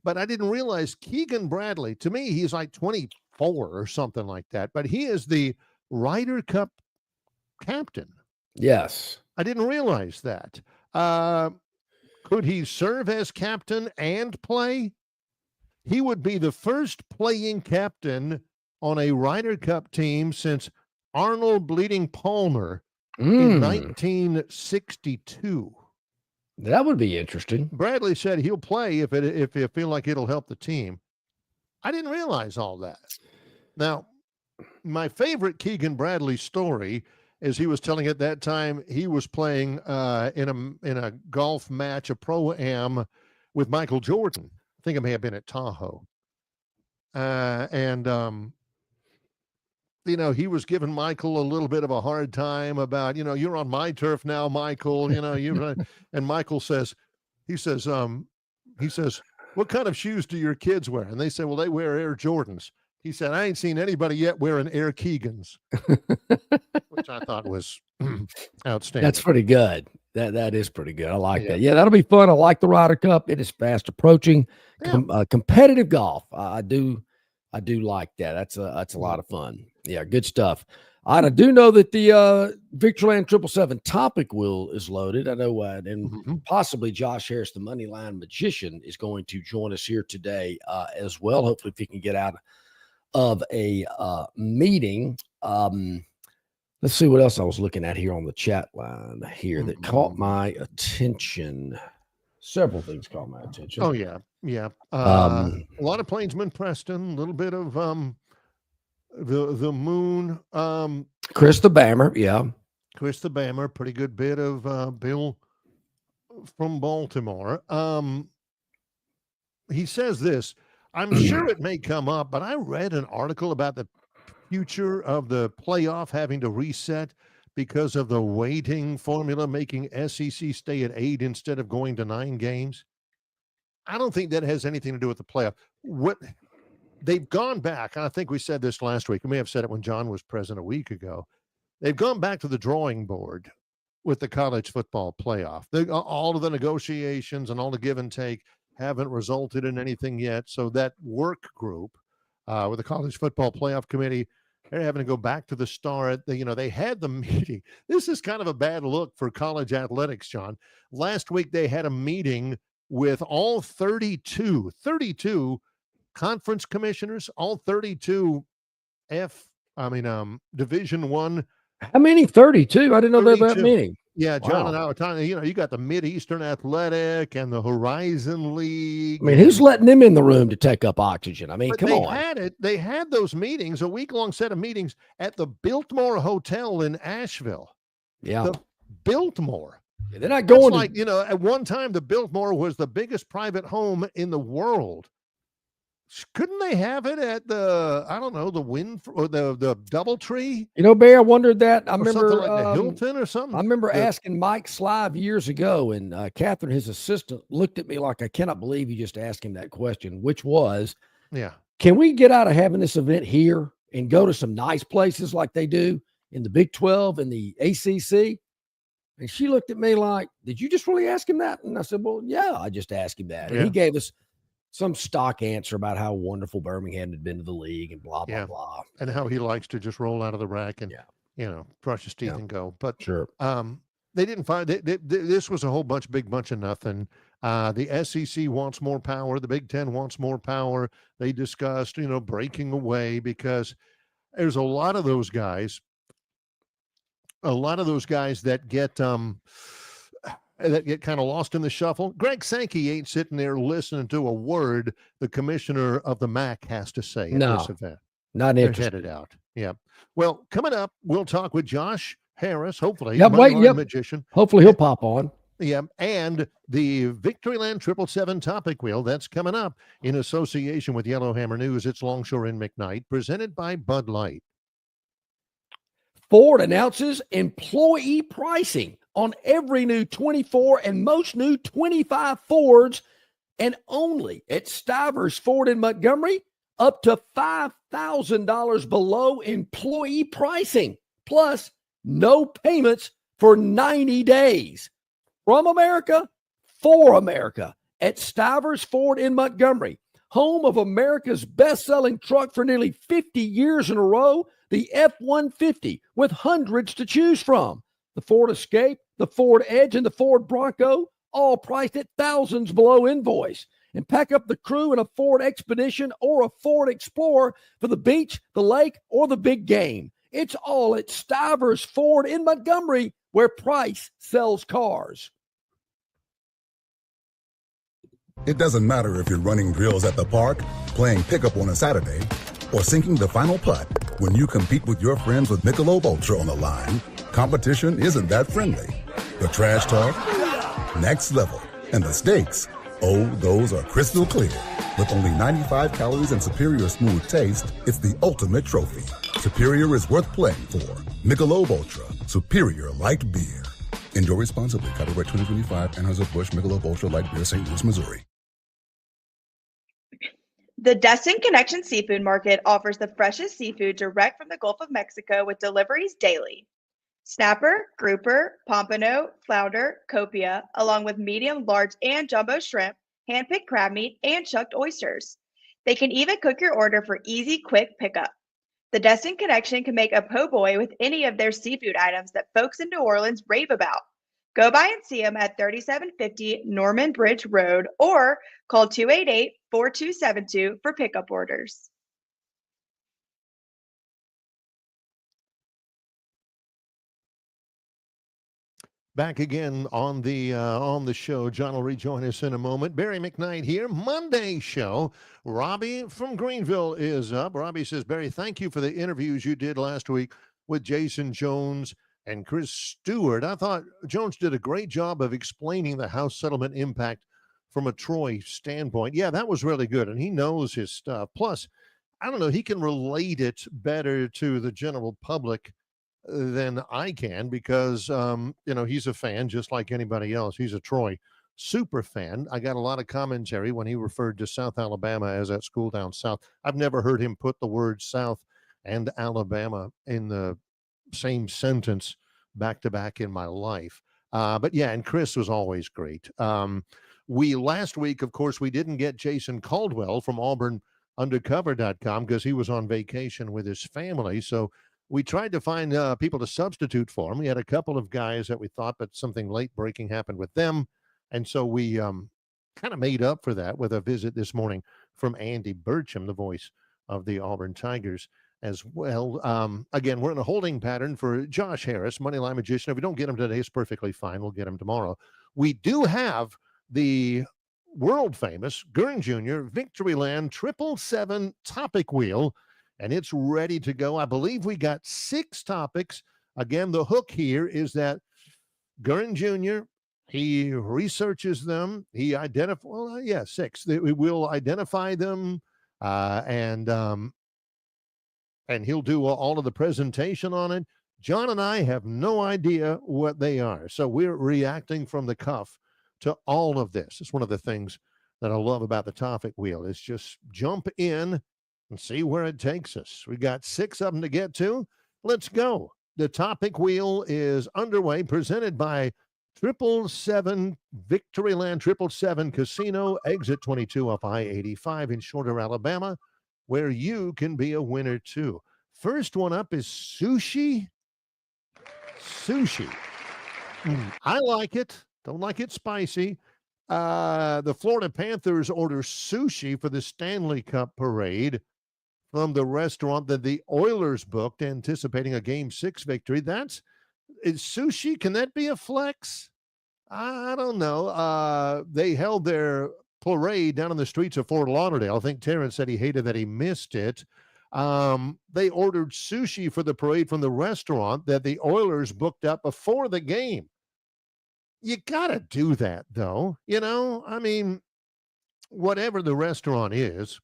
But I didn't realize Keegan Bradley, to me, he's like 24 or something like that. But he is the Ryder Cup captain. Yes. I didn't realize that. Could he serve as captain and play? He would be the first playing captain on a Ryder Cup team since Arnold Bleeding Palmer in 1962. That would be interesting. Bradley said he'll play if you feel like it'll help the team. I didn't realize all that. Now, my favorite Keegan Bradley story is he was telling at that time he was playing in a golf match, a pro-am with Michael Jordan. I think it may have been at Tahoe. He was giving Michael a little bit of a hard time about, you're on my turf now, Michael, and Michael says, what kind of shoes do your kids wear? And they say, well, they wear Air Jordans. He said, I ain't seen anybody yet wearing Air Keegans. which I thought was outstanding. That's pretty good. That is pretty good. I like that. Yeah, that'll be fun. I like the Ryder Cup. It is fast approaching. Competitive golf. I do like that. That's a lot of fun. Yeah, good stuff. I do know that the Victoryland 777 Topic Wheel is loaded. I know, and possibly Josh Harris, the Moneyline Magician, is going to join us here today as well. Hopefully, if he can get out of a meeting. Let's see what else I was looking at here on the chat line here that caught my attention. Several things caught my attention. Oh, yeah. A lot of Plainsman Preston, a little bit of the Moon. Chris the Bammer, yeah. Chris the Bammer, pretty good bit of Bill from Baltimore. He says this, I'm sure it may come up, but I read an article about the future of the playoff having to reset because of the weighting formula making SEC stay at 8 instead of going to 9 games. I don't think that has anything to do with the playoff. What they've gone back, and I think we said this last week, we may have said it when John was present a week ago. They've gone back to the drawing board with the college football playoff. All of the negotiations and all the give and take haven't resulted in anything yet. So that work group with the college football playoff committee, they're having to go back to the start. They had the meeting. This is kind of a bad look for college athletics, John. Last week, they had a meeting with all 32 conference commissioners, all 32 Division One. How many? 32? I didn't know that meeting. Yeah, John and I were talking, you got the Mid-Eastern Athletic and the Horizon League. I mean, who's letting them in the room to take up oxygen? I mean, come on. They had those meetings, a week-long set of meetings at the Biltmore Hotel in Asheville. Yeah. The Biltmore. Yeah, they're not going at one time, the Biltmore was the biggest private home in the world. Couldn't they have it at the Wind or the Doubletree? Barry, I wondered that. I remember something like the Hilton or something. I remember asking Mike Slive years ago, and Catherine, his assistant, looked at me like, I cannot believe you just asked him that question, which was, can we get out of having this event here and go to some nice places like they do in the Big 12 and the ACC? And she looked at me like, did you just really ask him that? And I said, well, yeah, I just asked him that. And he gave us some stock answer about how wonderful Birmingham had been to the league and blah, blah, blah. And how he likes to just roll out of the rack and, brush his teeth and go. But they didn't find this was a whole big bunch of nothing. The SEC wants more power. The Big Ten wants more power. They discussed, breaking away because there's a lot of those guys that get kind of lost in the shuffle. Greg Sankey ain't sitting there listening to a word the commissioner of the MAC has to say at this event. Not They're interested. headed out. Yeah. Well, coming up, we'll talk with Josh Harris, hopefully. Magician. Hopefully he'll pop on. Yeah, and the Victoryland 777 Topic Wheel, that's coming up in association with Yellowhammer News. It's Longshore and McKnight, presented by Bud Light. Ford announces employee pricing on every new 24 and most new 25 Fords, and only at Stivers Ford in Montgomery, up to $5,000 below employee pricing, plus no payments for 90 days. From America, for America, at Stivers Ford in Montgomery, home of America's best-selling truck for nearly 50 years in a row, the F-150, with hundreds to choose from. The Ford Escape, the Ford Edge, and the Ford Bronco, all priced at thousands below invoice. And pack up the crew in a Ford Expedition or a Ford Explorer for the beach, the lake, or the big game. It's all at Stivers Ford in Montgomery, where price sells cars. It doesn't matter if you're running drills at the park, playing pickup on a Saturday, or sinking the final putt. When you compete with your friends with Michelob Ultra on the line, competition isn't that friendly. The trash talk, next level. And the stakes, those are crystal clear. With only 95 calories and superior smooth taste, it's the ultimate trophy. Superior is worth playing for. Michelob Ultra, superior light beer. Enjoy responsibly. Copyright 2025, Anheuser-Busch Michelob Ultra Light Beer, St. Louis, Missouri. The Destin Connection Seafood Market offers the freshest seafood direct from the Gulf of Mexico with deliveries daily. Snapper, grouper, pompano, flounder, copia, along with medium, large, and jumbo shrimp, hand-picked crab meat, and chucked oysters. They can even cook your order for easy, quick pickup. The Destin Connection can make a po' boy with any of their seafood items that folks in New Orleans rave about. Go by and see them at 3750 Norman Bridge Road or call 288-4272 for pickup orders. Back again on the show. John will rejoin us in a moment. Barry McKnight here. Monday show. Robbie from Greenville is up. Robbie says, Barry, thank you for the interviews you did last week with Jason Jones and Chris Stewart. I thought Jones did a great job of explaining the house settlement impact from a Troy standpoint. Yeah, that was really good, and he knows his stuff. Plus, I don't know, he can relate it better to the general public than I can because, he's a fan just like anybody else. He's a Troy super fan. I got a lot of commentary when he referred to South Alabama as that school down south. I've never heard him put the words South and Alabama in the same sentence back to back in my life. But yeah, and Chris was always great. Last week, of course, we didn't get Jason Caldwell from AuburnUndercover.com because he was on vacation with his family. So we tried to find people to substitute for him. We had a couple of guys that we thought, but something late breaking happened with them. And so we kind of made up for that with a visit this morning from Andy Burcham, the voice of the Auburn Tigers as well. Again, we're in a holding pattern for Josh Harris, Moneyline Magician. If we don't get him today, it's perfectly fine. We'll get him tomorrow. We do have the world famous Gurn Jr. Victoryland 777 Topic Wheel, and it's ready to go. I believe we got 6 topics. Again, the hook here is that Gurn Jr., he researches them. He identifies, 6. We will identify them, and he'll do all of the presentation on it. John and I have no idea what they are. So we're reacting from the cuff to all of this. It's one of the things that I love about the topic wheel is just jump in and see where it takes us. We got 6 of them to get to. Let's go. The topic wheel is underway, presented by 777 Victoryland 777 Casino, exit 22 up I-85 in Shorter, Alabama, where you can be a winner too. First one up is sushi. Sushi. I like it. Don't like it spicy. The Florida Panthers order sushi for the Stanley Cup parade from the restaurant that the Oilers booked, anticipating a Game 6 victory. Is sushi, can that be a flex? I don't know. They held their parade down in the streets of Fort Lauderdale. I think Terrence said he hated that he missed it. They ordered sushi for the parade from the restaurant that the Oilers booked up before the game. You got to do that, though. I mean, whatever the restaurant is,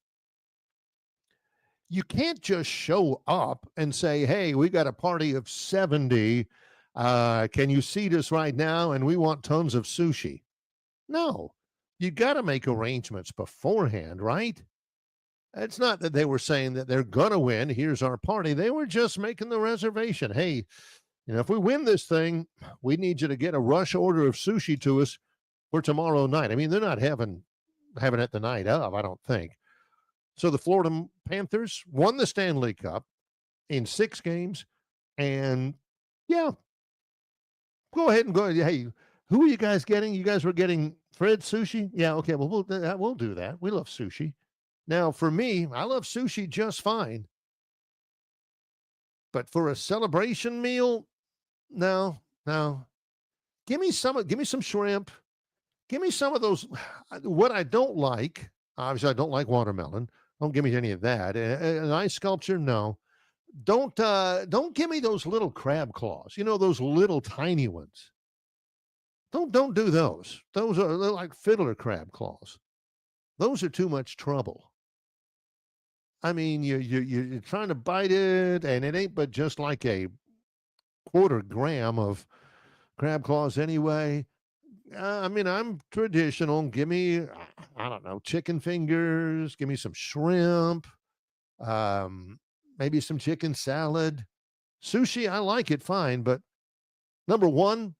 you can't just show up and say, hey, we got a party of 70. Can you seat us right now? And we want tons of sushi. No, you got to make arrangements beforehand, right? It's not that they were saying that they're going to win. Here's our party. They were just making the reservation. Hey, if we win this thing, we need you to get a rush order of sushi to us for tomorrow night. I mean, they're not having it the night of, I don't think. So the Florida Panthers won the Stanley Cup in 6 games. And, yeah, go ahead and go. Hey, who are you guys getting? You guys were getting Fred sushi? Yeah, okay, well, we'll do that. We love sushi. Now, for me, I love sushi just fine. But for a celebration meal, no. Give me some shrimp. Give me some of those. What I don't like, obviously, I don't like watermelon. Don't give me any of that. An ice sculpture, no. Don't give me those little crab claws. Those little tiny ones. Don't do those. Those are like fiddler crab claws. Those are too much trouble. I mean, you're trying to bite it, and it ain't but just like a 1/4 gram of crab claws anyway. I mean, I'm traditional. Give me, I don't know, chicken fingers. Give me some shrimp. Maybe some chicken salad. Sushi, I like it fine, but Number one,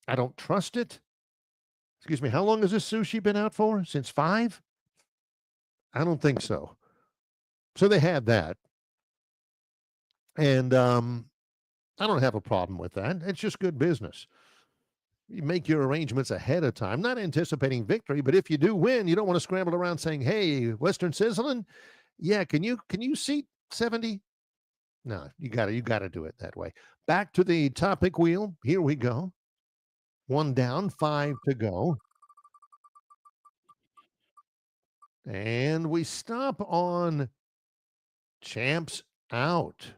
I don't trust it. Excuse me, how long has this sushi been out for? Since 5? I don't think so. So they had that. And I don't have a problem with that. It's just good business. You make your arrangements ahead of time, not anticipating victory, but if you do win, you don't want to scramble around saying, "Hey, Western Sizzlin', yeah, can you seat 70?" No, you got to do it that way. Back to the topic wheel. Here we go. 1 down, 5 to go. And we stop on champs out.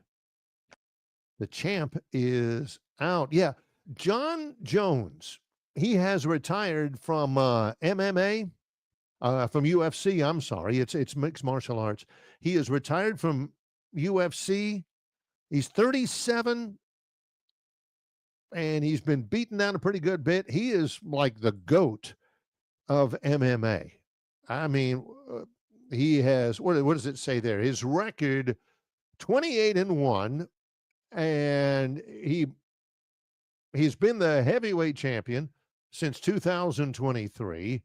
The champ is out. Yeah. John Jones, he has retired from MMA, from UFC. I'm sorry. It's mixed martial arts. He is retired from UFC. He's 37 and he's been beaten down a pretty good bit. He is like the GOAT of MMA. I mean, he has, what does it say there? His record, 28-1, and he's been the heavyweight champion since 2023.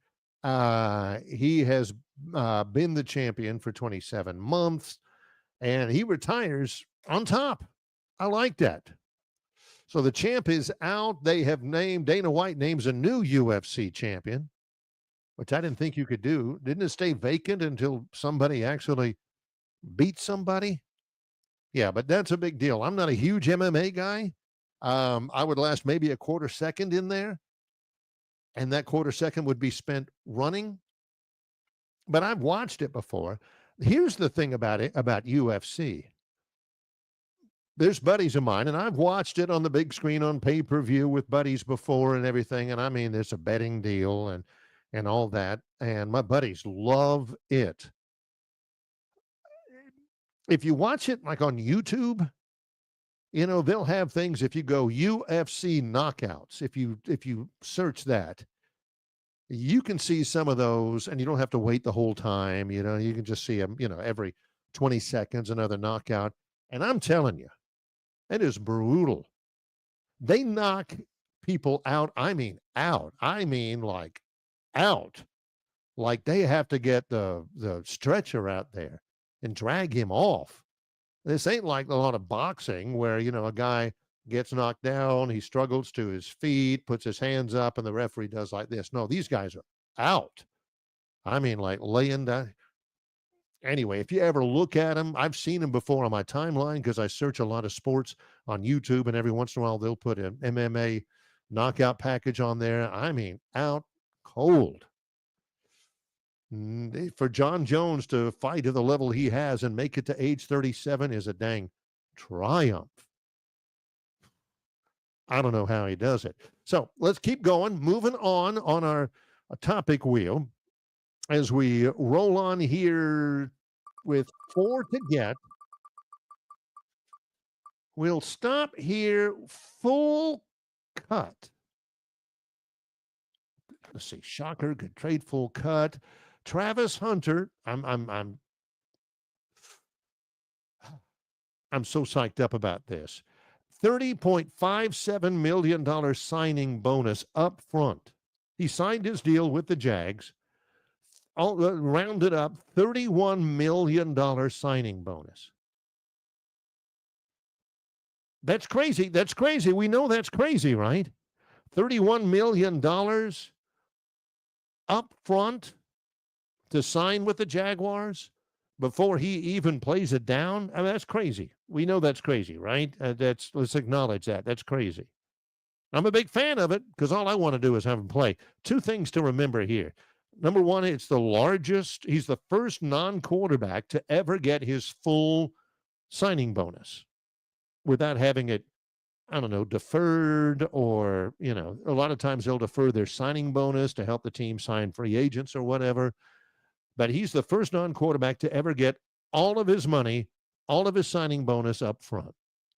He has been the champion for 27 months, and he retires on top. I like that. So the champ is out. They have named, Dana White names a new UFC champion, which I didn't think you could do. Didn't it stay vacant until somebody actually beat somebody? Yeah, but that's a big deal. I'm not a huge MMA guy. I would last maybe a quarter second in there, and that quarter second would be spent running. But I've watched it before. Here's the thing about it, about UFC. There's buddies of mine, and I've watched it on the big screen on pay-per-view with buddies before and everything. And I mean, there's a betting deal and all that. And my buddies love it. If you watch it like on YouTube, you know, they'll have things. If you go UFC knockouts, if you search that, you can see some of those, and you don't have to wait the whole time. You know, you can just see them, you know, every 20 seconds, another knockout. And I'm telling you, it is brutal. They knock people out. I mean, out. I mean, like out. Like they have to get the stretcher out there and drag him off. This ain't like a lot of boxing where, you know, a guy gets knocked down, he struggles to his feet, puts his hands up, and the referee does like this. No, these guys are out. I mean, like laying down. Anyway, if you ever look at them, I've seen them before on my timeline because I search a lot of sports on YouTube, and every once in a while they'll put an MMA knockout package on there. I mean, out cold. For John Jones to fight at the level he has and make it to age 37 is a dang triumph. I don't know how he does it. So let's keep going, moving on our topic wheel as we roll on here with 4 to get. We'll stop here. Full cut. Let's see. Shocker. Good trade. Full cut. Travis Hunter. I'm so psyched up about this. $30.57 million signing bonus up front. He signed his deal with the Jags. All rounded up, $31 million signing bonus. That's crazy. That's crazy. We know that's crazy, right? $31 million up front to sign with the Jaguars before he even plays it down. I mean, that's crazy. We know that's crazy, right? Let's acknowledge that. That's crazy. I'm a big fan of it because all I want to do is have him play. 2 things to remember here. Number one, it's the largest. He's the first non-quarterback to ever get his full signing bonus without having it, I don't know, deferred or, you know, a lot of times they'll defer their signing bonus to help the team sign free agents or whatever. But he's the first non-quarterback to ever get all of his money, all of his signing bonus up front,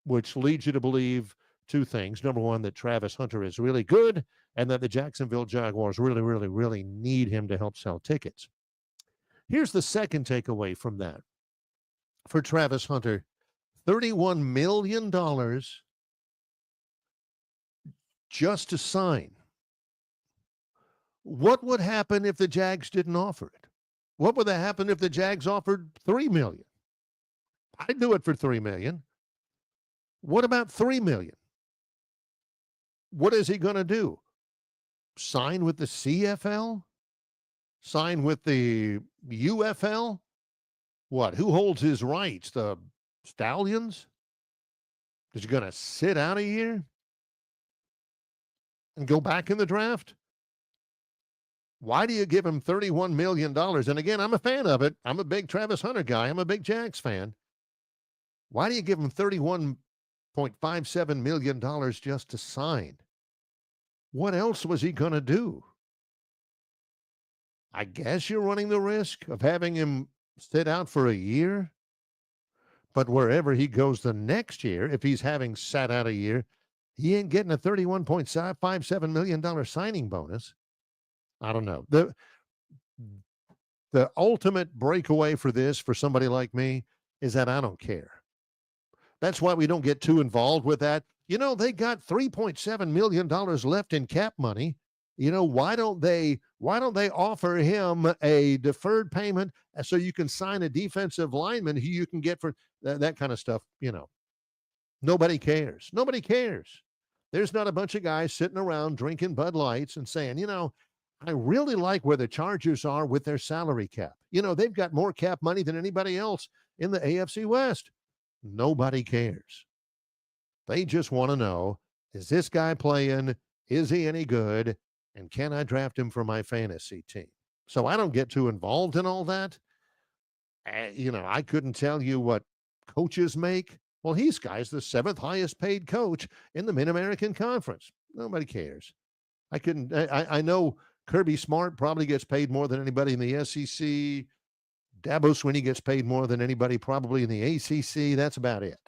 which leads you to believe 2 things. Number one, that Travis Hunter is really good and that the Jacksonville Jaguars really, really, really need him to help sell tickets. Here's the second takeaway from that. For Travis Hunter, $31 million just to sign. What would happen if the Jags didn't offer it? What would happen if the Jags offered $3 million? I'd do it for $3 million. What about $3 million? What is he going to do? Sign with the CFL? Sign with the UFL? What? Who holds his rights? The Stallions? Is he going to sit out a year and go back in the draft? Why do you give him $31 million? And again, I'm a fan of it. I'm a big Travis Hunter guy. I'm a big Jags fan. Why do you give him $31.57 million just to sign? What else was he going to do? I guess you're running the risk of having him sit out for a year. But wherever he goes the next year, if he's having sat out a year, he ain't getting a $31.57 million signing bonus. I don't know. The ultimate breakaway for this, for somebody like me, is that I don't care. That's why we don't get too involved with that. You know, they got $3.7 million left in cap money. You know, why don't they offer him a deferred payment so you can sign a defensive lineman who you can get for that kind of stuff? You know, nobody cares. Nobody cares. There's not a bunch of guys sitting around drinking Bud Lights and saying, you know, I really like where the Chargers are with their salary cap. You know, they've got more cap money than anybody else in the AFC West. Nobody cares. They just want to know, is this guy playing? Is he any good? And can I draft him for my fantasy team? So I don't get too involved in all that. You know, I couldn't tell you what coaches make. Well, he's guy's the 7th highest paid coach in the Mid-American Conference. Nobody cares. I know Kirby Smart probably gets paid more than anybody in the SEC. Dabo Swinney gets paid more than anybody probably in the ACC. That's about it.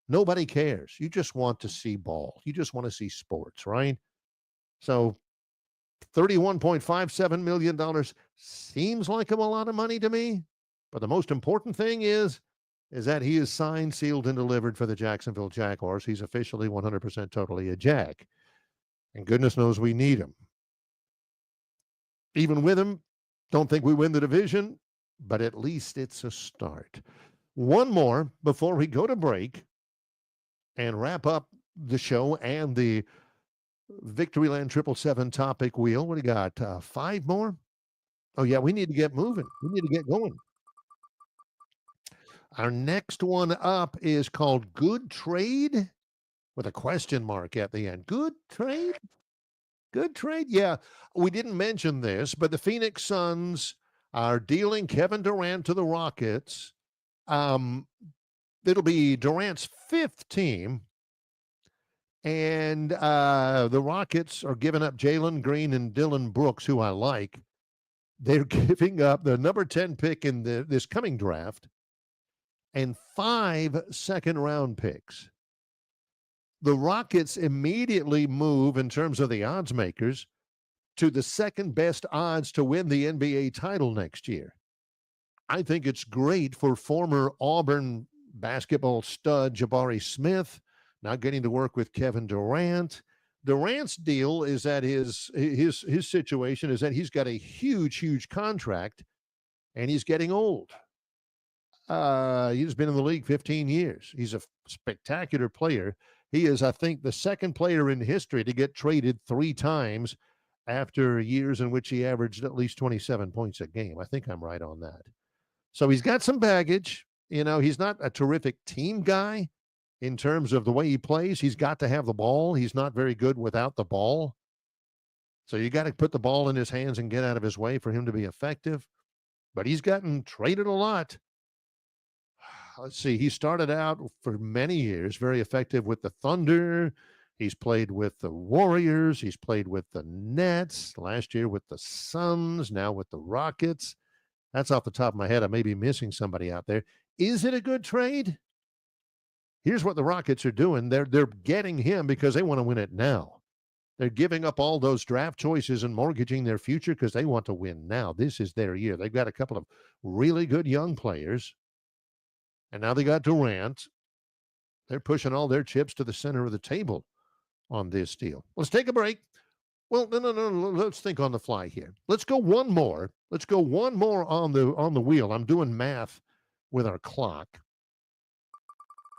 Nobody cares. You just want to see ball. You just want to see sports, right? So $31.57 million seems like a lot of money to me. But the most important thing is that he is signed, sealed, and delivered for the Jacksonville Jaguars. He's officially 100% totally a Jag. And goodness knows we need him. Even with him, don't think we win the division, but at least it's a start. One more before we go to break and wrap up the show and the Victoryland 777 topic wheel. What do you got? 5 more? Oh, yeah, we need to get moving. We need to get going. Our next one up is called Good Trade with a question mark at the end. Good trade? Good trade? Yeah, we didn't mention this, but the Phoenix Suns are dealing Kevin Durant to the Rockets. It'll be Durant's 5th team. And the Rockets are giving up Jalen Green and Dylan Brooks, who I like. They're giving up the number 10 pick in this coming draft and 5 second-round picks. The Rockets immediately move, in terms of the odds makers, to the second best odds to win the NBA title next year. I think it's great for former Auburn basketball stud Jabari Smith, not getting to work with Kevin Durant. Durant's deal is that his situation is that he's got a huge contract, and he's getting old. He's been in the league 15 years. He's a spectacular player. He is, I think, the second player in history to get traded 3 times after years in which he averaged at least 27 points a game. I think I'm right on that. So he's got some baggage. You know, he's not a terrific team guy in terms of the way he plays. He's got to have the ball. He's not very good without the ball. So you got to put the ball in his hands and get out of his way for him to be effective. But he's gotten traded a lot. Let's see. He started out for many years very effective with the Thunder. He's played with the Warriors. He's played with the Nets. Last year with the Suns. Now with the Rockets. That's off the top of my head. I may be missing somebody out there. Is it a good trade? Here's what the Rockets are doing. They're getting him because they want to win it now. They're giving up all those draft choices and mortgaging their future because they want to win now. This is their year. They've got a couple of really good young players. And now they got Durant. They're pushing all their chips to the center of the table. on this deal. Let's take a break. Well, no. Let's think on the fly here. Let's go one more. Let's go one more on the wheel. I'm doing math with our clock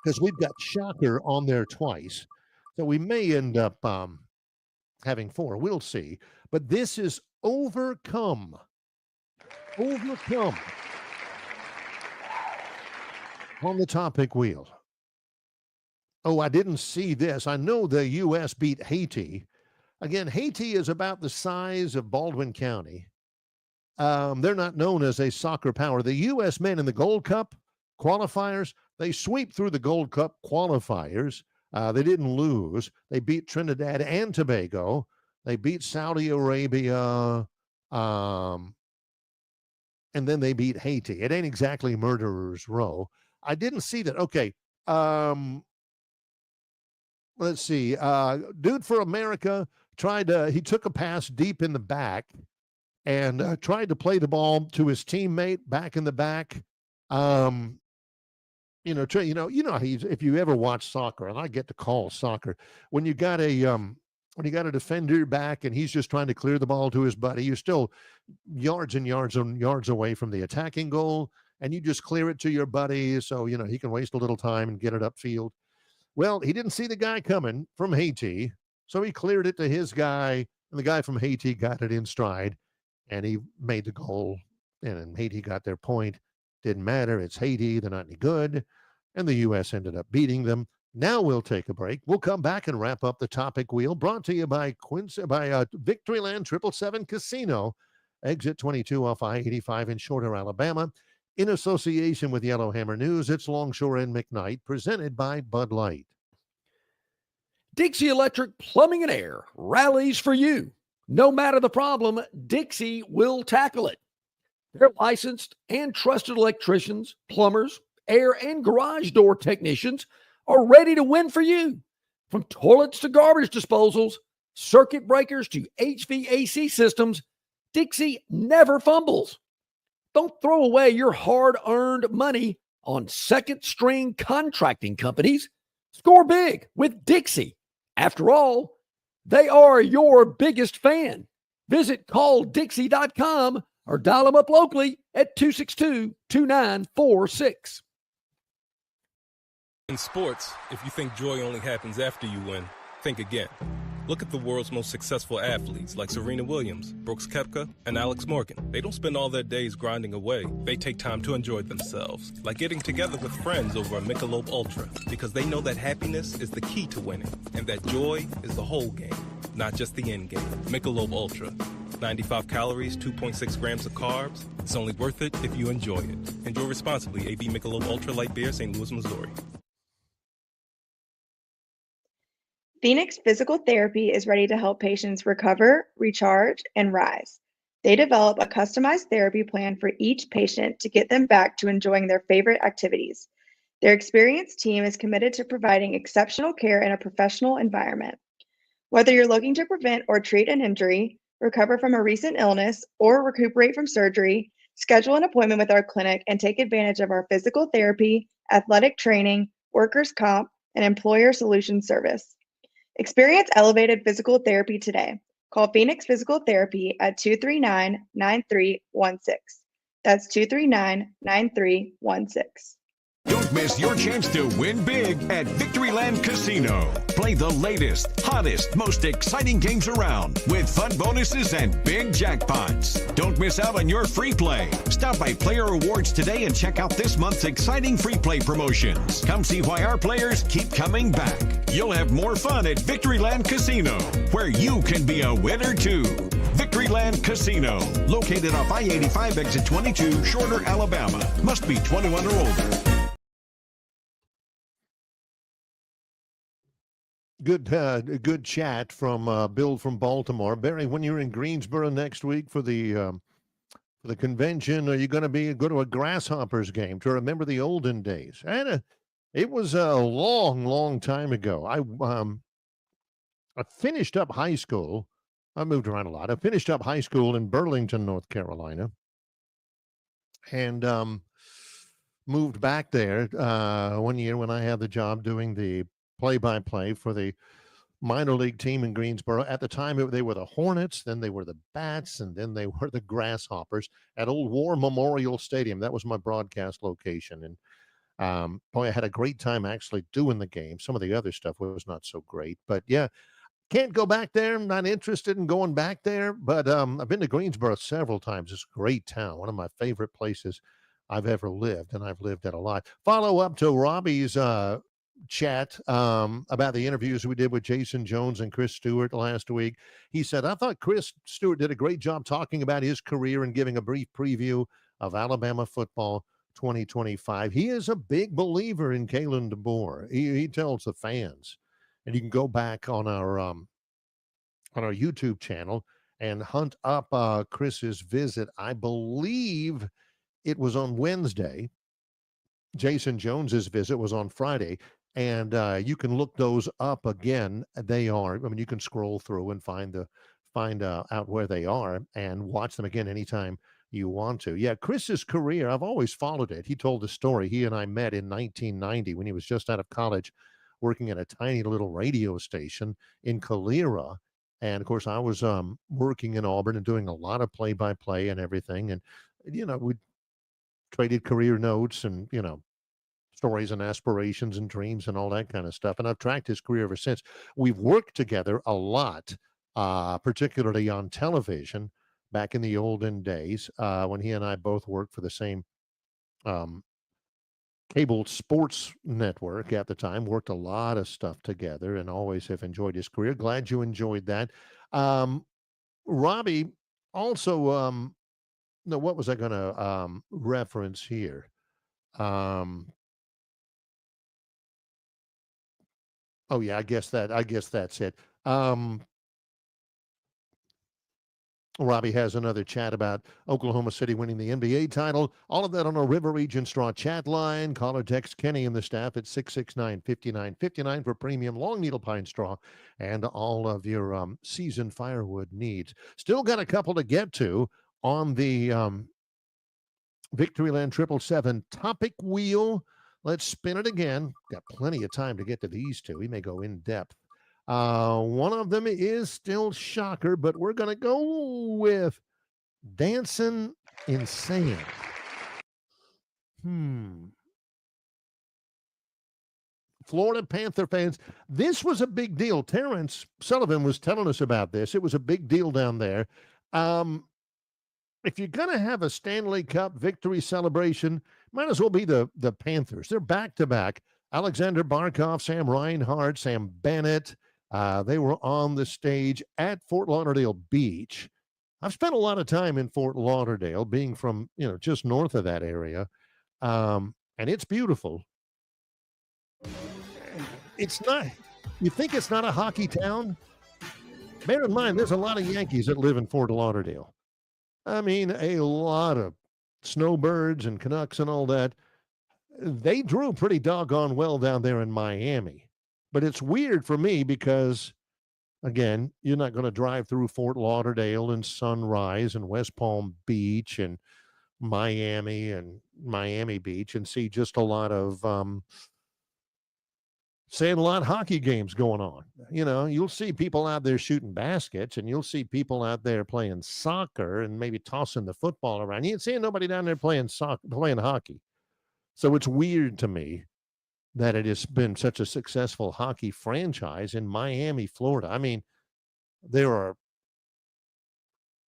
because we've got Shocker on there twice. So we may end up having 4. We'll see. But this is Overcome. Overcome on the topic wheel. Oh, I didn't see this. I know the U.S. beat Haiti. Again, Haiti is about the size of Baldwin County. They're not known as a soccer power. The U.S. men in the Gold Cup qualifiers, they sweep through the Gold Cup qualifiers. They didn't lose. They beat Trinidad and Tobago. They beat Saudi Arabia. And then they beat Haiti. It ain't exactly murderer's row. I didn't see that. Okay. Let's see. Dude for America he took a pass deep in the back and tried to play the ball to his teammate back in the back. You know, if you ever watch soccer, and I get to call soccer, when you got a defender back and he's just trying to clear the ball to his buddy, you're still yards and yards and yards away from the attacking goal, and you just clear it to your buddy so, he can waste a little time and get it upfield. Well, he didn't see the guy coming from Haiti, so he cleared it to his guy, and the guy from Haiti got it in stride, and he made the goal, and Haiti got their point. Didn't matter. It's Haiti. They're not any good. And the U.S. ended up beating them. Now we'll take a break. We'll come back and wrap up the topic wheel, brought to you by Victoryland 777 Casino, exit 22 off I-85 in Shorter, Alabama. In association with Yellowhammer News, it's Longshore and McKnight, presented by Bud Light. Dixie Electric Plumbing and Air rallies for you. No matter the problem, Dixie will tackle it. Their licensed and trusted electricians, plumbers, air and garage door technicians are ready to win for you. From toilets to garbage disposals, circuit breakers to HVAC systems, Dixie never fumbles. Don't throw away your hard-earned money on second-string contracting companies. Score big with Dixie. After all, they are your biggest fan. Visit calldixie.com or dial them up locally at 262-2946. In sports, if you think joy only happens after you win, think again. Look at the world's most successful athletes like Serena Williams, Brooks Koepka, and Alex Morgan. They don't spend all their days grinding away. They take time to enjoy themselves, like getting together with friends over a Michelob Ultra, because they know that happiness is the key to winning, and that joy is the whole game, not just the end game. Michelob Ultra. 95 calories, 2.6 grams of carbs. It's only worth it if you enjoy it. Enjoy responsibly. AB Michelob Ultra Light Beer, St. Louis, Missouri. Phoenix Physical Therapy is ready to help patients recover, recharge, and rise. They develop a customized therapy plan for each patient to get them back to enjoying their favorite activities. Their experienced team is committed to providing exceptional care in a professional environment. Whether you're looking to prevent or treat an injury, recover from a recent illness, or recuperate from surgery, schedule an appointment with our clinic and take advantage of our physical therapy, athletic training, workers' comp, and employer solutions service. Experience elevated physical therapy today. Call Phoenix Physical Therapy at 239-9316. That's 239-9316. Don't miss your chance to win big at Victoryland Casino. Play the latest, hottest, most exciting games around with fun bonuses and big jackpots. Don't miss out on your free play. Stop by Player Rewards today and check out this month's exciting free play promotions. Come see why our players keep coming back. You'll have more fun at Victoryland Casino, where you can be a winner too. Victoryland Casino, located off I-85 exit 22, Shorter, Alabama. Must be 21 or older. Good chat from Bill from Baltimore. Barry, when you're in Greensboro next week for the convention, are you going to go to a Grasshoppers game to remember the olden days? And it was a long time ago. I finished up high school. I moved around a lot. I finished up high school in Burlington, North Carolina, and moved back there one year when I had the job doing the play-by-play for the minor league team in Greensboro. At the time, they were the Hornets, then they were the Bats, and then they were the Grasshoppers at Old War Memorial Stadium. That was my broadcast location. And boy, I had a great time actually doing the game. Some of the other stuff was not so great, but yeah, can't go back there. I'm not interested in going back there, but I've been to Greensboro several times. It's a great town, one of my favorite places I've ever lived, and I've lived at a lot. Follow up to Robbie's chat about the interviews we did with Jason Jones and Chris Stewart last week. He said, I thought Chris Stewart did a great job talking about his career and giving a brief preview of Alabama football 2025. He is a big believer in Kalen DeBoer. He tells the fans, and you can go back on our YouTube channel and hunt up Chris's visit. I believe it was on Wednesday. Jason Jones's visit was on Friday, and you can look those up again. They are, I mean, you can scroll through and find out where they are and watch them again anytime you want to. Yeah, Chris's career, I've always followed it. He told the story. He and I met in 1990 when he was just out of college, working at a tiny little radio station in Calera. And of course, I was working in Auburn and doing a lot of play-by-play and everything. And, we traded career notes and, stories and aspirations and dreams and all that kind of stuff. And I've tracked his career ever since. We've worked together a lot, particularly on television back in the olden days when he and I both worked for the same cable sports network at the time. Worked a lot of stuff together and always have enjoyed his career. Glad you enjoyed that. Robbie also, no, what was I going to reference here? Oh yeah, I guess that's it. Robbie has another chat about Oklahoma City winning the NBA title. All of that on our River Region Straw chat line. Call or text Kenny and the staff at 669-5959 for premium long needle pine straw and all of your seasoned firewood needs. Still got a couple to get to on the Victoryland 777 Topic Wheel. Let's spin it again. Got plenty of time to get to these two. We may go in depth. One of them is still shocker, but we're going to go with Dancing in Sand. Florida Panther fans, this was a big deal. Terrence Sullivan was telling us about this. It was a big deal down there. If you're going to have a Stanley Cup victory celebration, might as well be the Panthers. They're back-to-back. Alexander Barkov, Sam Reinhart, Sam Bennett. They were on the stage at Fort Lauderdale Beach. I've spent a lot of time in Fort Lauderdale, being from, just north of that area. And it's beautiful. It's not, you think it's not a hockey town? Bear in mind, there's a lot of Yankees that live in Fort Lauderdale. I mean, a lot of snowbirds and Canucks and all that. They drew pretty doggone well down there in Miami. But it's weird for me because, again, you're not going to drive through Fort Lauderdale and Sunrise and West Palm Beach and Miami Beach and see just a lot of Sandlot hockey games going on. You'll see people out there shooting baskets, and you'll see people out there playing soccer and maybe tossing the football around. You ain't seeing nobody down there playing hockey. So it's weird to me that it has been such a successful hockey franchise in Miami, Florida. I mean, there are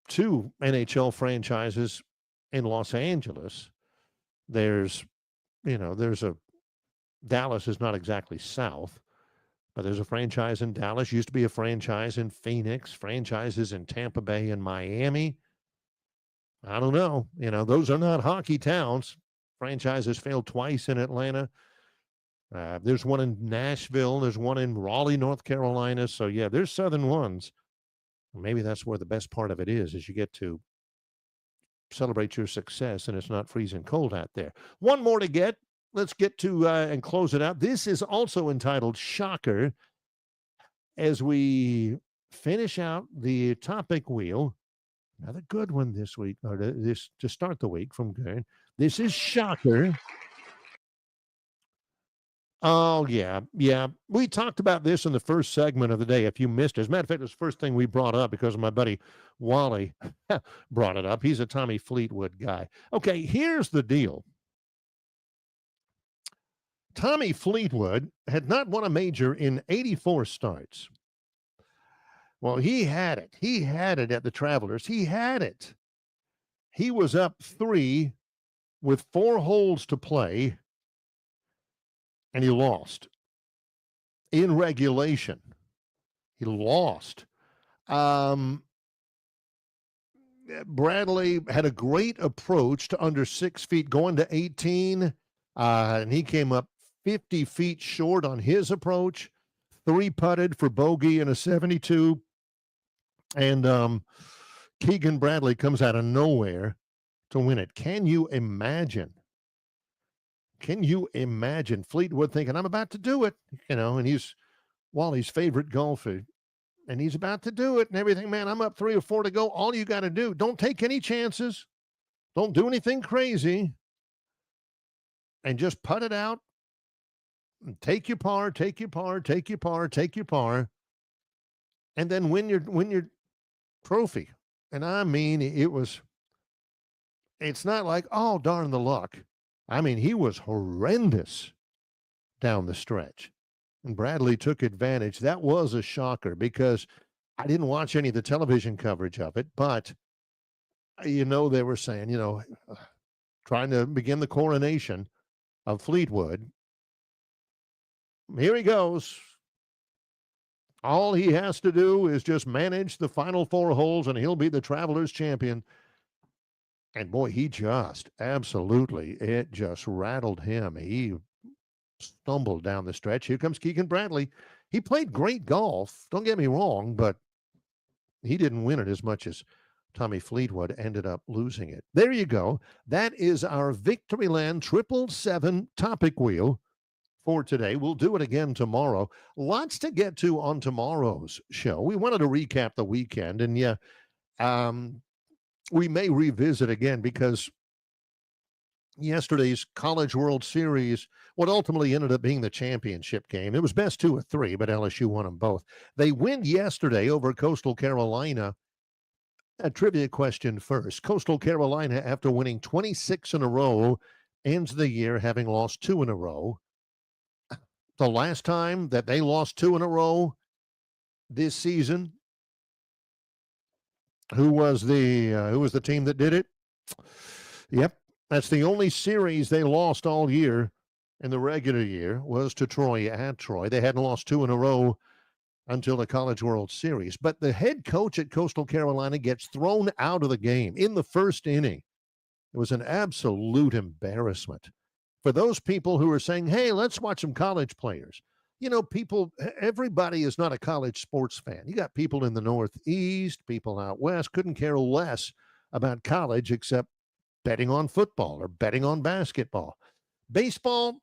2 NHL franchises in Los Angeles. There's a Dallas is not exactly south, but there's a franchise in Dallas. Used to be a franchise in Phoenix, franchises in Tampa Bay and Miami. I don't know. Those are not hockey towns. Franchises failed twice in Atlanta. There's one in Nashville. There's one in Raleigh, North Carolina. So, yeah, there's southern ones. Maybe that's where the best part of it is you get to celebrate your success and it's not freezing cold out there. One more to get. Let's get to and close it out. This is also entitled Shocker as we finish out the topic wheel. Another good one this week, or this to start the week from Gern. This is Shocker. Oh, yeah. Yeah. We talked about this in the first segment of the day. If you missed it, as a matter of fact, it was the first thing we brought up because my buddy Wally brought it up. He's a Tommy Fleetwood guy. Okay, here's the deal. Tommy Fleetwood had not won a major in 84 starts. Well, he had it. He had it at the Travelers. He had it. He was up 3 with 4 holes to play, and he lost in regulation. He lost. Bradley had a great approach to under 6 feet going to 18, and he came up 50 feet short on his approach. 3 putted for bogey and a 72. And Keegan Bradley comes out of nowhere to win it. Can you imagine? Can you imagine Fleetwood thinking, I'm about to do it, and he's Wally's favorite golfer, and he's about to do it and everything. Man, I'm up 3 or 4 to go. All you got to do, don't take any chances. Don't do anything crazy. And just putt it out. And take your par, take your par, take your par, take your par. And then win your trophy. And I mean, it's not like, oh, darn the luck. I mean, he was horrendous down the stretch. And Bradley took advantage. That was a shocker because I didn't watch any of the television coverage of it, but, they were saying, trying to begin the coronation of Fleetwood. Here he goes. All he has to do is just manage the final 4 holes, and he'll be the Travelers champion. And boy, he just it just rattled him. He stumbled down the stretch. Here comes Keegan Bradley. He played great golf. Don't get me wrong, but he didn't win it as much as Tommy Fleetwood ended up losing it. There you go. That is our Victoryland 777 Topic Wheel for today. We'll do it again tomorrow. Lots to get to on tomorrow's show. We wanted to recap the weekend, and we may revisit again because yesterday's College World Series, what ultimately ended up being the championship game. It was best 2 of 3, but LSU won them both. They win yesterday over Coastal Carolina. A trivia question first. Coastal Carolina, after winning 26 in a row, ends the year having lost 2 in a row. The last time that they lost 2 in a row this season, who was the team that did it? Yep. That's the only series they lost all year in the regular year was to Troy at Troy. They hadn't lost 2 in a row until the College World Series. But the head coach at Coastal Carolina gets thrown out of the game in the first inning. It was an absolute embarrassment. For those people who are saying, hey, let's watch some college players. Everybody is not a college sports fan. You got people in the Northeast, people out West, couldn't care less about college except betting on football or betting on basketball. Baseball's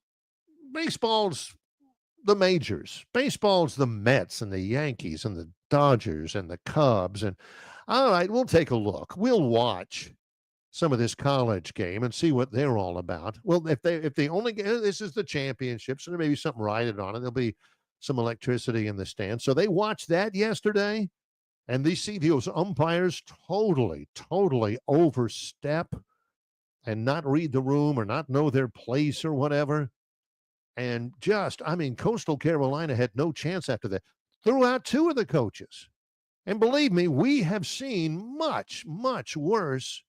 the majors. Baseball's the Mets and the Yankees and the Dodgers and the Cubs. And all right, we'll take a look. We'll watch some of this college game and see what they're all about. Well, if they only get, this is the championship, so there may be something riding on it. There'll be some electricity in the stands. So they watched that yesterday, and they see those umpires totally overstep and not read the room or not know their place or whatever. And Coastal Carolina had no chance after that. Threw out 2 of the coaches. And believe me, we have seen much, much worse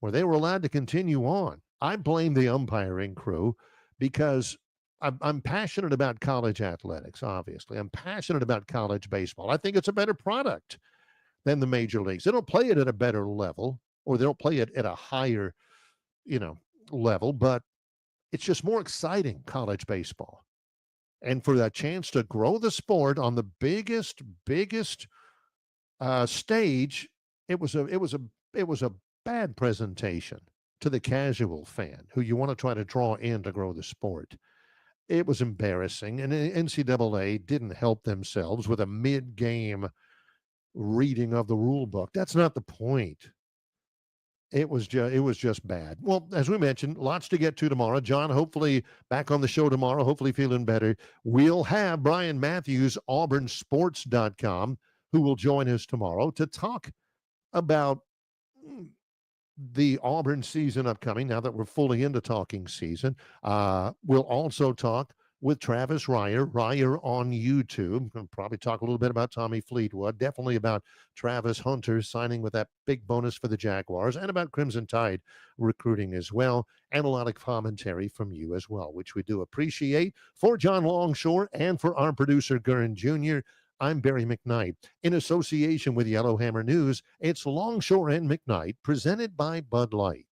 where they were allowed to continue on. I blame the umpiring crew because I'm passionate about college athletics, obviously. I'm passionate about college baseball. I think it's a better product than the major leagues. They don't play it at a better level, or they don't play it at a higher, level, but it's just more exciting, college baseball. And for that chance to grow the sport on the biggest stage, it was a bad presentation to the casual fan who you want to try to draw in to grow the sport. It was embarrassing, and NCAA didn't help themselves with a mid-game reading of the rule book. That's not the point. It was just bad. Well, as we mentioned, lots to get to tomorrow. John, hopefully back on the show tomorrow, hopefully feeling better. We'll have Brian Matthews, auburnsports.com, who will join us tomorrow to talk about the Auburn season upcoming, now that we're fully into talking season. We'll also talk with Travis Ryer on YouTube. We'll probably talk a little bit about Tommy Fleetwood, definitely about Travis Hunter signing with that big bonus for the Jaguars, and about Crimson Tide recruiting as well, and a lot of commentary from you as well, which we do appreciate. For John Longshore and for our producer, Gurren Jr., I'm Barry McKnight. In association with Yellowhammer News, it's Longshore and McKnight, presented by Bud Light.